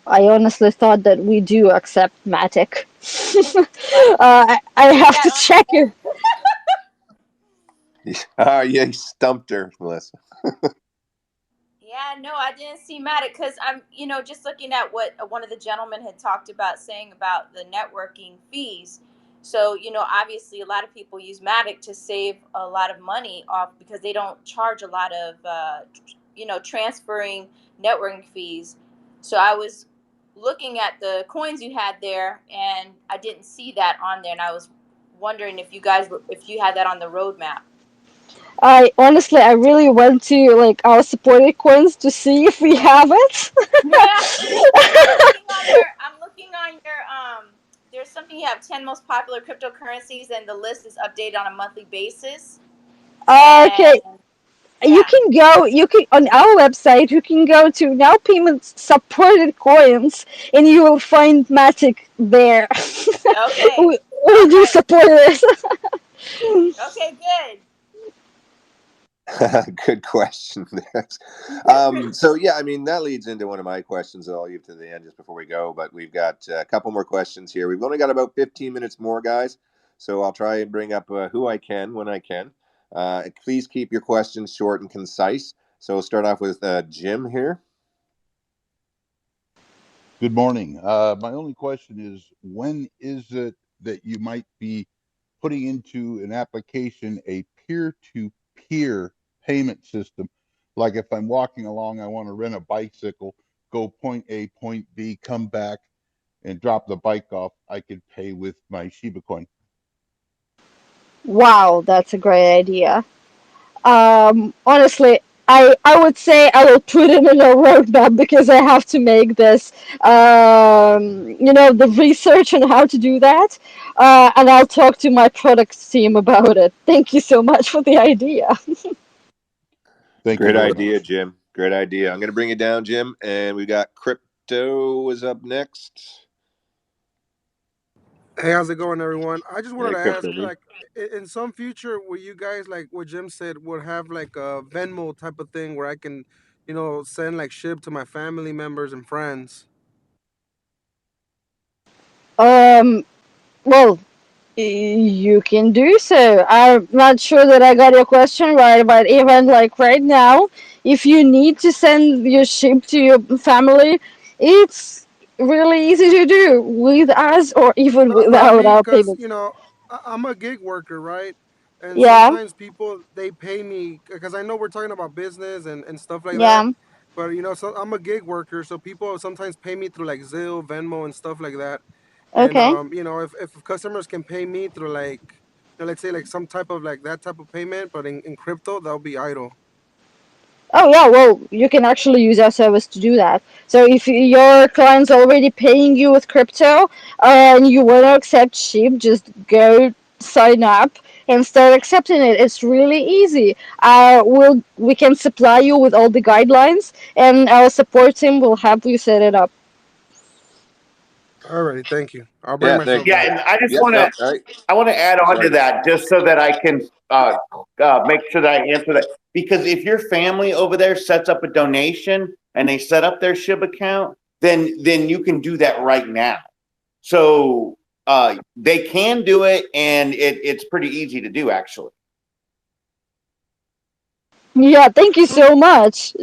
Speaker 1: I honestly thought that we do accept Matic.
Speaker 13: Like,
Speaker 1: I
Speaker 13: see
Speaker 1: have
Speaker 13: that
Speaker 1: to
Speaker 13: on
Speaker 1: check
Speaker 13: there?
Speaker 1: it.
Speaker 2: Yeah, you stumped her, Melissa.
Speaker 13: Yeah, no, I didn't see Matic because I'm, just looking at what one of the gentlemen had talked about saying about the networking fees. So, obviously a lot of people use Matic to save a lot of money off because they don't charge a lot of, transferring networking fees. So I was looking at the coins you had there and I didn't see that on there. And I was wondering if you had that on the roadmap.
Speaker 1: I really went to like our supported coins to see if we have it.
Speaker 13: Yeah. I'm looking on your there's something you have 10 most popular cryptocurrencies and the list is updated on a monthly basis.
Speaker 1: Okay,
Speaker 13: And
Speaker 1: you
Speaker 13: yeah.
Speaker 1: can go. You can on our website. You can go to Now Payments supported coins, and you will find Matic there.
Speaker 13: Okay.
Speaker 1: we
Speaker 13: All
Speaker 1: do
Speaker 13: right.
Speaker 1: support it.
Speaker 13: Okay, good.
Speaker 2: Good question. So yeah, I mean that leads into one of my questions that I'll leave to the end just before we go. But we've got a couple more questions here. We've only got about 15 minutes more, guys. So I'll try and bring up who I can when I can. Please keep your questions short and concise. So we'll start off with Jim here.
Speaker 18: Good morning. My only question is, when is it that you might be putting into an application a peer-to-peer payment system? Like if I'm walking along, I want to rent a bicycle, go point A, point B, come back and drop the bike off, I could pay with my Shiba coin.
Speaker 1: Wow, that's a great idea. Honestly, I would say I will put it in a roadmap because I have to make this, the research on how to do that, and I'll talk to my product team about it. Thank you so much for the idea.
Speaker 18: Thank you
Speaker 2: Great
Speaker 18: very
Speaker 2: idea,
Speaker 18: much.
Speaker 2: Jim. Great idea. I'm going to bring it down, Jim, and we got Crypto is up next.
Speaker 19: Hey, how's it going, everyone? I just wanted
Speaker 2: Hey,
Speaker 19: to ask,
Speaker 2: Crypto dude.
Speaker 19: like, in some future, will you guys, like what Jim said, would have like a Venmo type of thing where I can, send like SHIB to my family members and friends?
Speaker 1: Um, well, you can do so. I'm not sure that I got your question right, but even like right now, if you need to send your ship to your family, it's really easy to do with us or even
Speaker 19: No, but I
Speaker 1: without
Speaker 19: mean,
Speaker 1: our
Speaker 19: cause
Speaker 1: payments.
Speaker 19: I'm a gig worker, right? And
Speaker 1: Yeah,
Speaker 19: sometimes people they pay me because I know we're talking about business and stuff like that.
Speaker 1: yeah,
Speaker 19: But so I'm a gig worker, so people sometimes pay me through like Zelle, Venmo, and stuff like that. And
Speaker 1: okay.
Speaker 19: if customers can pay me through like, let's say like some type of like that type of payment, but in crypto, that'll be idle.
Speaker 1: Oh yeah, well, you can actually use our service to do that. So if your client's already paying you with crypto and you want to accept SHIB, just go sign up and start accepting it. It's really easy. We can supply you with all the guidelines, and our support team will help you set it up.
Speaker 19: Alrighty, thank you. I'll bring
Speaker 2: Yeah,
Speaker 19: myself
Speaker 2: thanks.
Speaker 5: Yeah,
Speaker 19: down.
Speaker 5: and I just
Speaker 2: Yep,
Speaker 5: want
Speaker 2: no,
Speaker 5: to
Speaker 2: all right.
Speaker 5: I want to add on to
Speaker 2: Sorry.
Speaker 5: that just so that I can make sure that I answer that. Because if your family over there sets up a donation and they set up their SHIB account, then you can do that right now. So they can do it, and it's pretty easy to do actually.
Speaker 1: Yeah, thank you so much.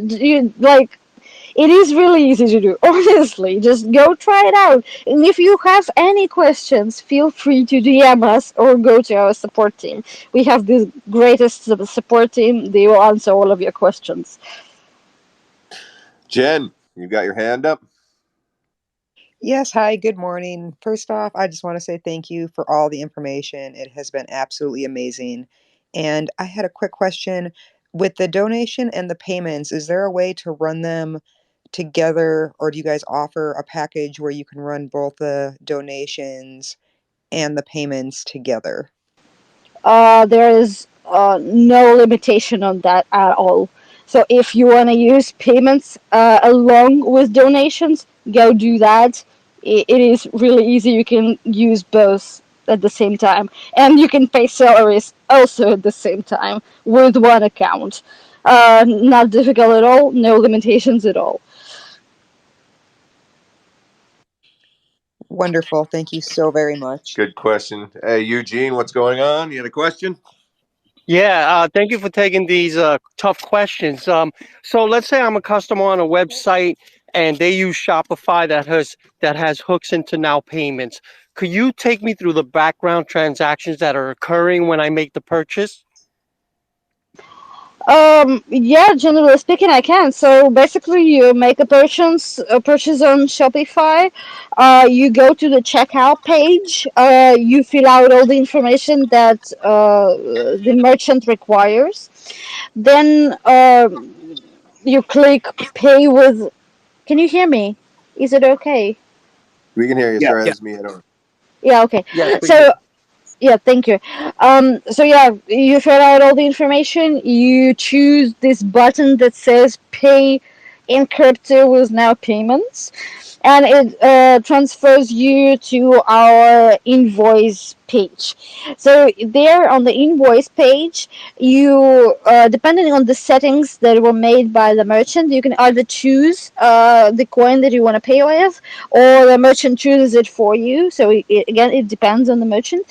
Speaker 1: It is really easy to do. Honestly, just go try it out. And if you have any questions, feel free to DM us or go to our support team. We have the greatest support team. They will answer all of your questions.
Speaker 2: Jen, you got your hand up?
Speaker 20: Yes, hi, good morning. First off, I just want to say thank you for all the information. It has been absolutely amazing. And I had a quick question. With the donation and the payments, is there a way to run them together, or do you guys offer a package where you can run both the donations and the payments together?
Speaker 1: There is no limitation on that at all. So if you want to use payments along with donations, go do that. It is really easy. You can use both at the same time, and you can pay salaries also at the same time with one account. Not difficult at all. No limitations at all.
Speaker 20: Wonderful. Thank you so very much.
Speaker 2: Good question. Hey, Eugene, what's going on? You had a question?
Speaker 21: Yeah, thank you for taking these tough questions. So let's say I'm a customer on a website and they use Shopify that has hooks into Now Payments. Could you take me through the background transactions that are occurring when I make the purchase?
Speaker 1: Yeah, generally speaking, I can. So basically, you make a purchase on Shopify. You go to the checkout page. You fill out all the information that the merchant requires. Then you click pay with. Can you hear me? Is it okay?
Speaker 2: We can hear you.
Speaker 21: Yeah,
Speaker 2: Sorry,
Speaker 21: yeah,
Speaker 2: that's me. I don't.
Speaker 1: Yeah, okay.
Speaker 21: yes, we do.
Speaker 1: So yeah, thank you. So yeah, you fill out all the information. You choose this button that says "Pay in Crypto with Now Payments," and it transfers you to our invoice page. So there on the invoice page, you depending on the settings that were made by the merchant, you can either choose the coin that you want to pay with, or the merchant chooses it for you. So again, it depends on the merchant.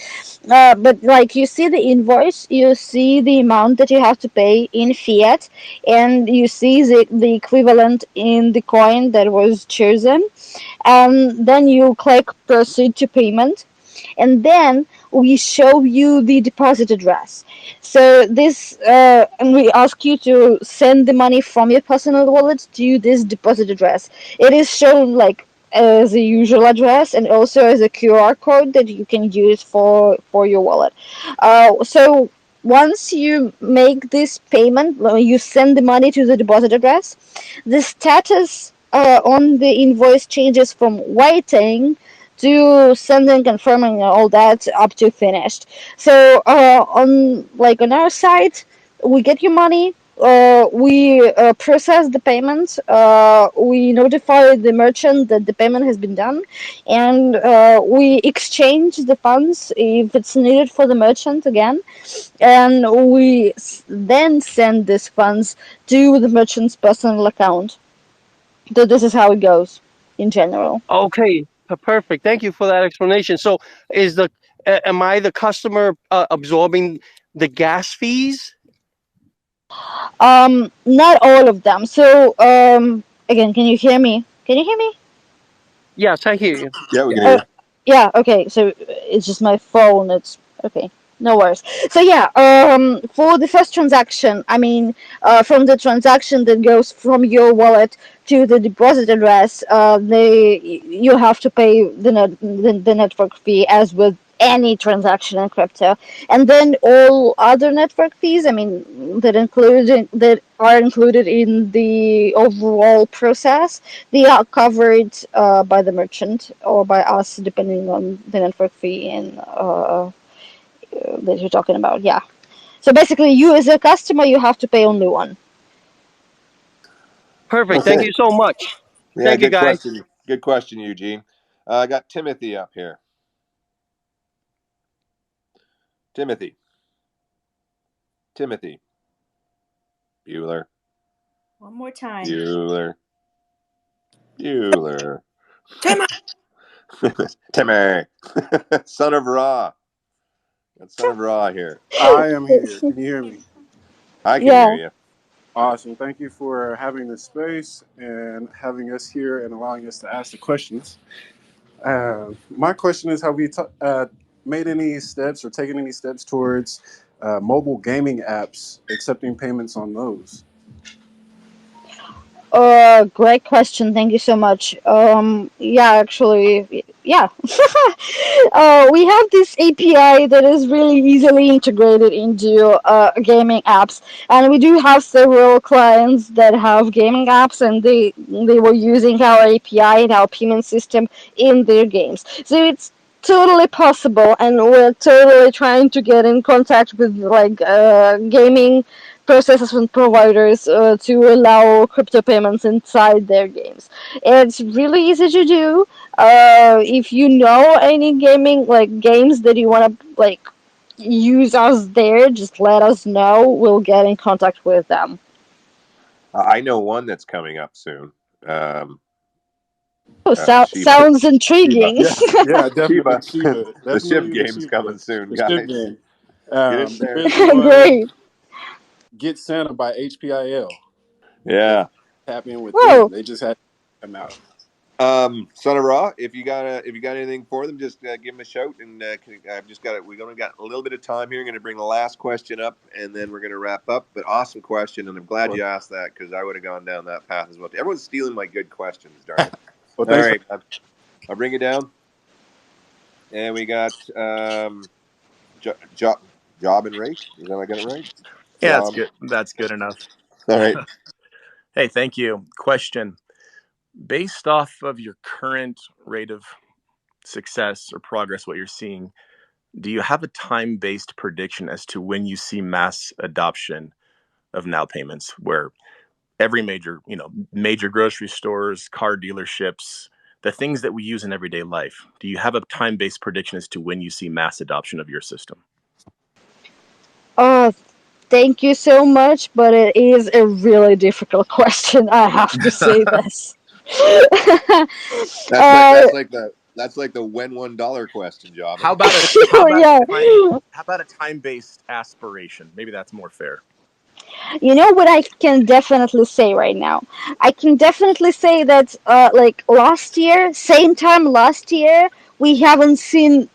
Speaker 1: But like you see the invoice, you see the amount that you have to pay in fiat, and you see the equivalent in the coin that was chosen. And then you click proceed to payment, and then we show you the deposit address. So this, and we ask you to send the money from your personal wallet to this deposit address. It is shown like as a usual address and also as a QR code that you can use for your wallet. So once you make this payment, you send the money to the deposit address. The status on the invoice changes from waiting to sending, confirming, and all that up to finished. So on our side, we get your money. We process the payment. We notify the merchant that the payment has been done, and we exchange the funds if it's needed for the merchant again, and we then send these funds to the merchant's personal account. So this is how it goes in general.
Speaker 21: Okay, perfect. Thank you for that explanation. So, is the am I the customer absorbing the gas fees?
Speaker 1: Not all of them. So, again, can you hear me? Can you hear me?
Speaker 21: Yes, I hear you.
Speaker 2: Yeah, we
Speaker 21: Yeah.
Speaker 2: can hear you.
Speaker 1: Yeah, okay. So it's just my phone. It's okay. No worries. So yeah, for the first transaction, I mean, from the transaction that goes from your wallet to the deposit address, you have to pay the network fee as with any transaction in crypto, and then all other network fees. I mean, that are included in the overall process. They are covered by the merchant or by us, depending on the network fee and that you're talking about. Yeah. So basically, you as a customer, you have to pay only one.
Speaker 21: Perfect. Thank
Speaker 2: Okay.
Speaker 21: you so much.
Speaker 2: Yeah,
Speaker 21: Thank you,
Speaker 2: good
Speaker 21: guys.
Speaker 2: question. Good question, Eugene. I got Timothy up here. Timothy. Timothy. Bueller.
Speaker 13: One more time.
Speaker 2: Bueller. Bueller.
Speaker 13: Timmy.
Speaker 2: Timmy. Son of Ra. Got Son of Ra here.
Speaker 22: I am here. Can you hear me?
Speaker 2: I can hear
Speaker 1: Yeah.
Speaker 2: you.
Speaker 22: Awesome. Thank you for having this space and having us here and allowing us to ask the questions. My question is, have we made any steps or taken any steps towards mobile gaming apps, accepting payments on those?
Speaker 1: Great question. Thank you so much. Yeah, actually, yeah. We have this API that is really easily integrated into gaming apps, and we do have several clients that have gaming apps, and they were using our API and our payment system in their games. So it's totally possible, and we're totally trying to get in contact with like gaming processors and providers to allow crypto payments inside their games. It's really easy to do. If you know any gaming like games that you want to like use us there, just let us know. We'll get in contact with them.
Speaker 2: I know one that's coming up soon. Um,
Speaker 1: Oh,
Speaker 2: Shiba,
Speaker 1: sounds
Speaker 2: Shiba,
Speaker 1: intriguing.
Speaker 22: Yeah, yeah, definitely
Speaker 2: Shiba.
Speaker 22: Shiba.
Speaker 2: The
Speaker 22: Definitely
Speaker 2: SHIB
Speaker 22: the
Speaker 2: game's
Speaker 22: Shiba
Speaker 2: coming
Speaker 22: game.
Speaker 2: soon,
Speaker 22: The SHIB
Speaker 2: guys.
Speaker 22: game.
Speaker 2: Get in there.
Speaker 22: There's one
Speaker 1: Great.
Speaker 22: Get Santa by HPIL.
Speaker 2: Yeah.
Speaker 22: Tap in with them.
Speaker 1: Whoa.
Speaker 22: They just had to come out.
Speaker 2: Son of Ra, if you got anything for them, just give them a shout. And I've just got it. We only got a little bit of time here. I'm going to bring the last question up, and then we're going to wrap up. But awesome question, and I'm glad you asked that because I would have gone down that path as well. Everyone's stealing my good questions, darn it.
Speaker 22: Well,
Speaker 2: All
Speaker 22: thanks for
Speaker 2: right, I'll bring it down, and we got job and rate. Is that I got it right?
Speaker 3: Yeah, that's
Speaker 2: Job.
Speaker 3: good. That's good enough.
Speaker 2: All right.
Speaker 3: Hey, thank you. Question. Based off of your current rate of success or progress, what you're seeing, do you have a time-based prediction as to when you see mass adoption of NOWPayments, where every major grocery stores, car dealerships, the things that we use in everyday life, do you have a time-based prediction as to when you see mass adoption of your system?
Speaker 1: Oh, thank you so much, but it is a really difficult question. I have to say this.
Speaker 2: That's like
Speaker 1: uh,
Speaker 2: the when $1 question, job.
Speaker 3: How about
Speaker 1: yeah.
Speaker 3: a time-based aspiration? Maybe that's more fair.
Speaker 1: You know what I can definitely say right now? I can definitely say that, like last year, same time last year, we haven't seen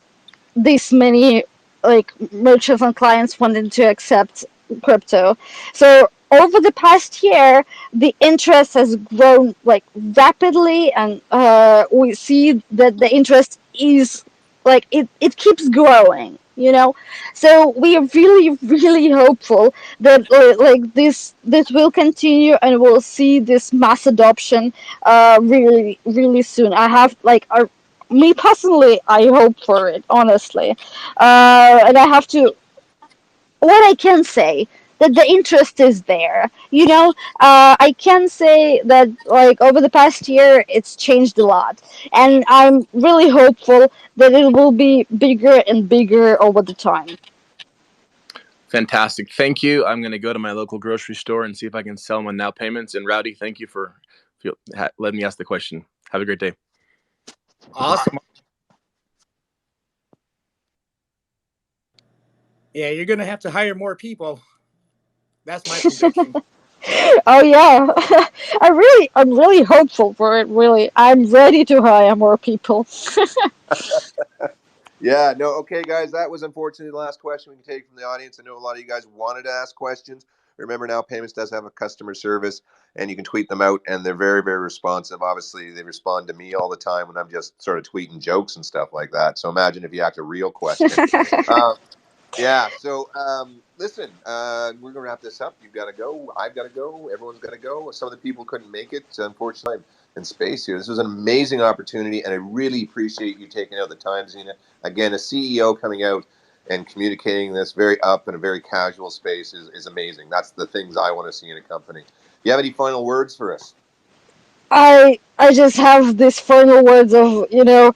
Speaker 1: this many like merchants and clients wanting to accept crypto. So over the past year, the interest has grown like rapidly, and we see that the interest is like it keeps growing. You know, so we are really really hopeful that like this will continue and we'll see this mass adoption really really soon. I have like a me personally, I hope for it, honestly. And I have to, what I can say, that the interest is there. You know, I can say that, like, over the past year, it's changed a lot. And I'm really hopeful that it will be bigger and bigger over the time.
Speaker 3: Fantastic. Thank you. I'm going to go to my local grocery store and see if I can sell them on NOWPayments. And Rowdy, thank you for letting me ask the question. Have a great day.
Speaker 4: Awesome. Yeah, you're gonna have to hire more people. That's my prediction.
Speaker 1: Oh yeah, I'm really hopeful for it. Really, I'm ready to hire more people.
Speaker 2: Yeah, no, okay, guys, that was unfortunately the last question we can take from the audience. I know a lot of you guys wanted to ask questions. Remember, Now Payments does have a customer service, and you can tweet them out, and they're very, very responsive. Obviously, they respond to me all the time when I'm just sort of tweeting jokes and stuff like that. So imagine if you asked a real question. Yeah. So, listen, we're gonna wrap this up. You've got to go. I've got to go. Everyone's got to go. Some of the people couldn't make it, unfortunately, in space here. This was an amazing opportunity, and I really appreciate you taking out the time, Zena. Again, a CEO coming out and communicating this very up in a very casual space is amazing. That's the things I want to see in a company. Do you have any final words for us?
Speaker 1: I just have these final words of, you know,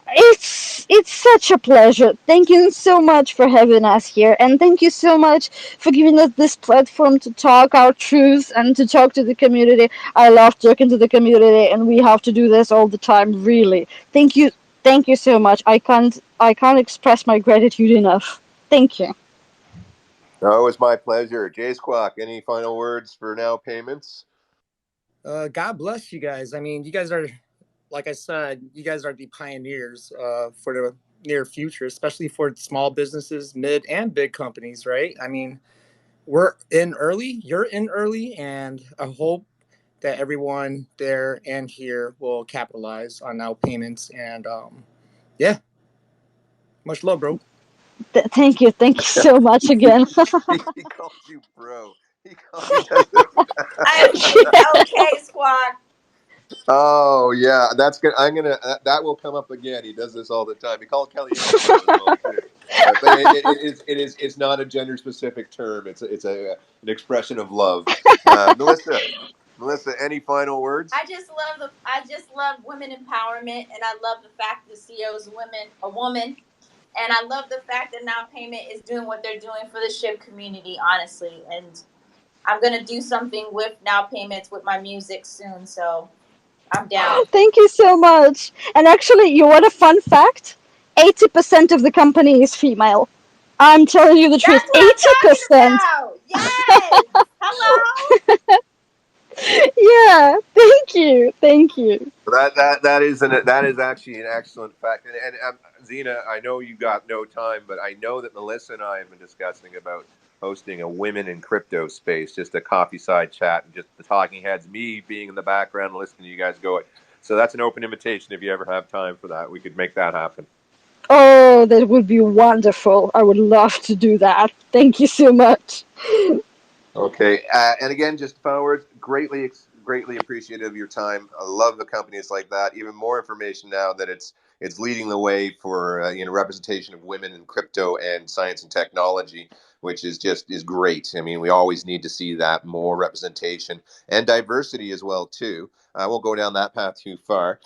Speaker 1: it's such a pleasure. Thank you so much for having us here, and thank you so much for giving us this platform to talk our truths and to talk to the community. I love talking to the community, and we have to do this all the time. Really, thank you so much. I can't express my gratitude enough. Thank you.
Speaker 2: No, it's my pleasure. Jay Squawk, any final words for Now Payments?
Speaker 4: God bless you guys. I mean, you guys are, like I said, you guys are the pioneers for the near future, especially for small businesses, mid and big companies, right? I mean, we're in early, you're in early, and I hope that everyone there and here will capitalize on NOWPayments. And yeah, much love, bro.
Speaker 1: Thank you so much again.
Speaker 2: He calls you bro. He does it.
Speaker 13: Okay, squad.
Speaker 2: Oh yeah, that's good. I'm gonna that will come up again. He does this all the time. He calls Kellyanne bro as well too. But it's not a gender specific term. It's an expression of love. Melissa, any final words?
Speaker 13: I just love women empowerment, and I love the fact that the CEO is a woman, and I love the fact that NOWPayment is doing what they're doing for the SHIB community, honestly. And I'm gonna do something with NOWPayments with my music soon, so I'm down.
Speaker 1: Thank you so much. And actually, you want a fun fact? 80% of the company is female. I'm telling you the truth.
Speaker 13: That's what I'm
Speaker 1: 80%.
Speaker 13: talking about. Yes. Hello.
Speaker 1: Yeah. Thank you.
Speaker 2: That is actually an excellent fact. And Zena, I know you got no time, but I know that Melissa and I have been discussing about hosting a women in crypto space, just a coffee side chat, and just the talking heads, me being in the background, listening to you guys go. So that's an open invitation. If you ever have time for that, we could make that happen.
Speaker 1: Oh, that would be wonderful. I would love to do that. Thank you so much.
Speaker 2: Okay, and again, just final words. Greatly appreciative of your time. I love the companies like that. Even more information now that it's leading the way for representation of women in crypto and science and technology, which is great. I mean, we always need to see that more representation and diversity as well too. I won't go down that path too far.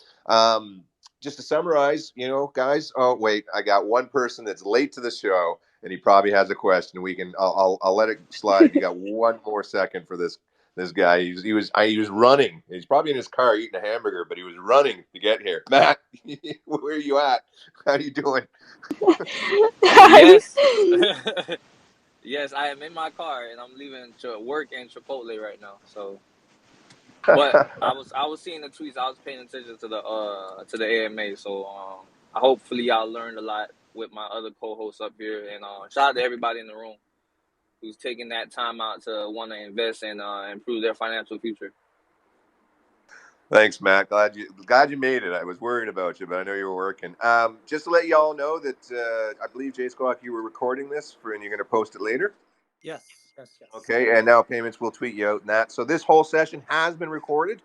Speaker 2: Just to summarize, guys. Oh wait, I got one person that's late to the show, and he probably has a question. I'll let it slide if you got one more second for this guy. He was running. He's probably in his car eating a hamburger, but he was running to get here. Matt, where are you at? How are you doing?
Speaker 6: Yes. Yes, I am in my car and I'm leaving to work in Chipotle right now. So, but I was seeing the tweets. I was paying attention to the AMA. So hopefully y'all learned a lot with my other co-hosts up here. And shout out to everybody in the room who's taking that time out to want to invest and improve their financial future.
Speaker 2: Thanks, Matt. Glad you made it. I was worried about you, but I know you were working. Just to let you all know that I believe Jay Squawk, you were recording this and you're going to post it later.
Speaker 4: Yes.
Speaker 2: Okay, and NOWPayments will tweet you out and that. So this whole session has been recorded.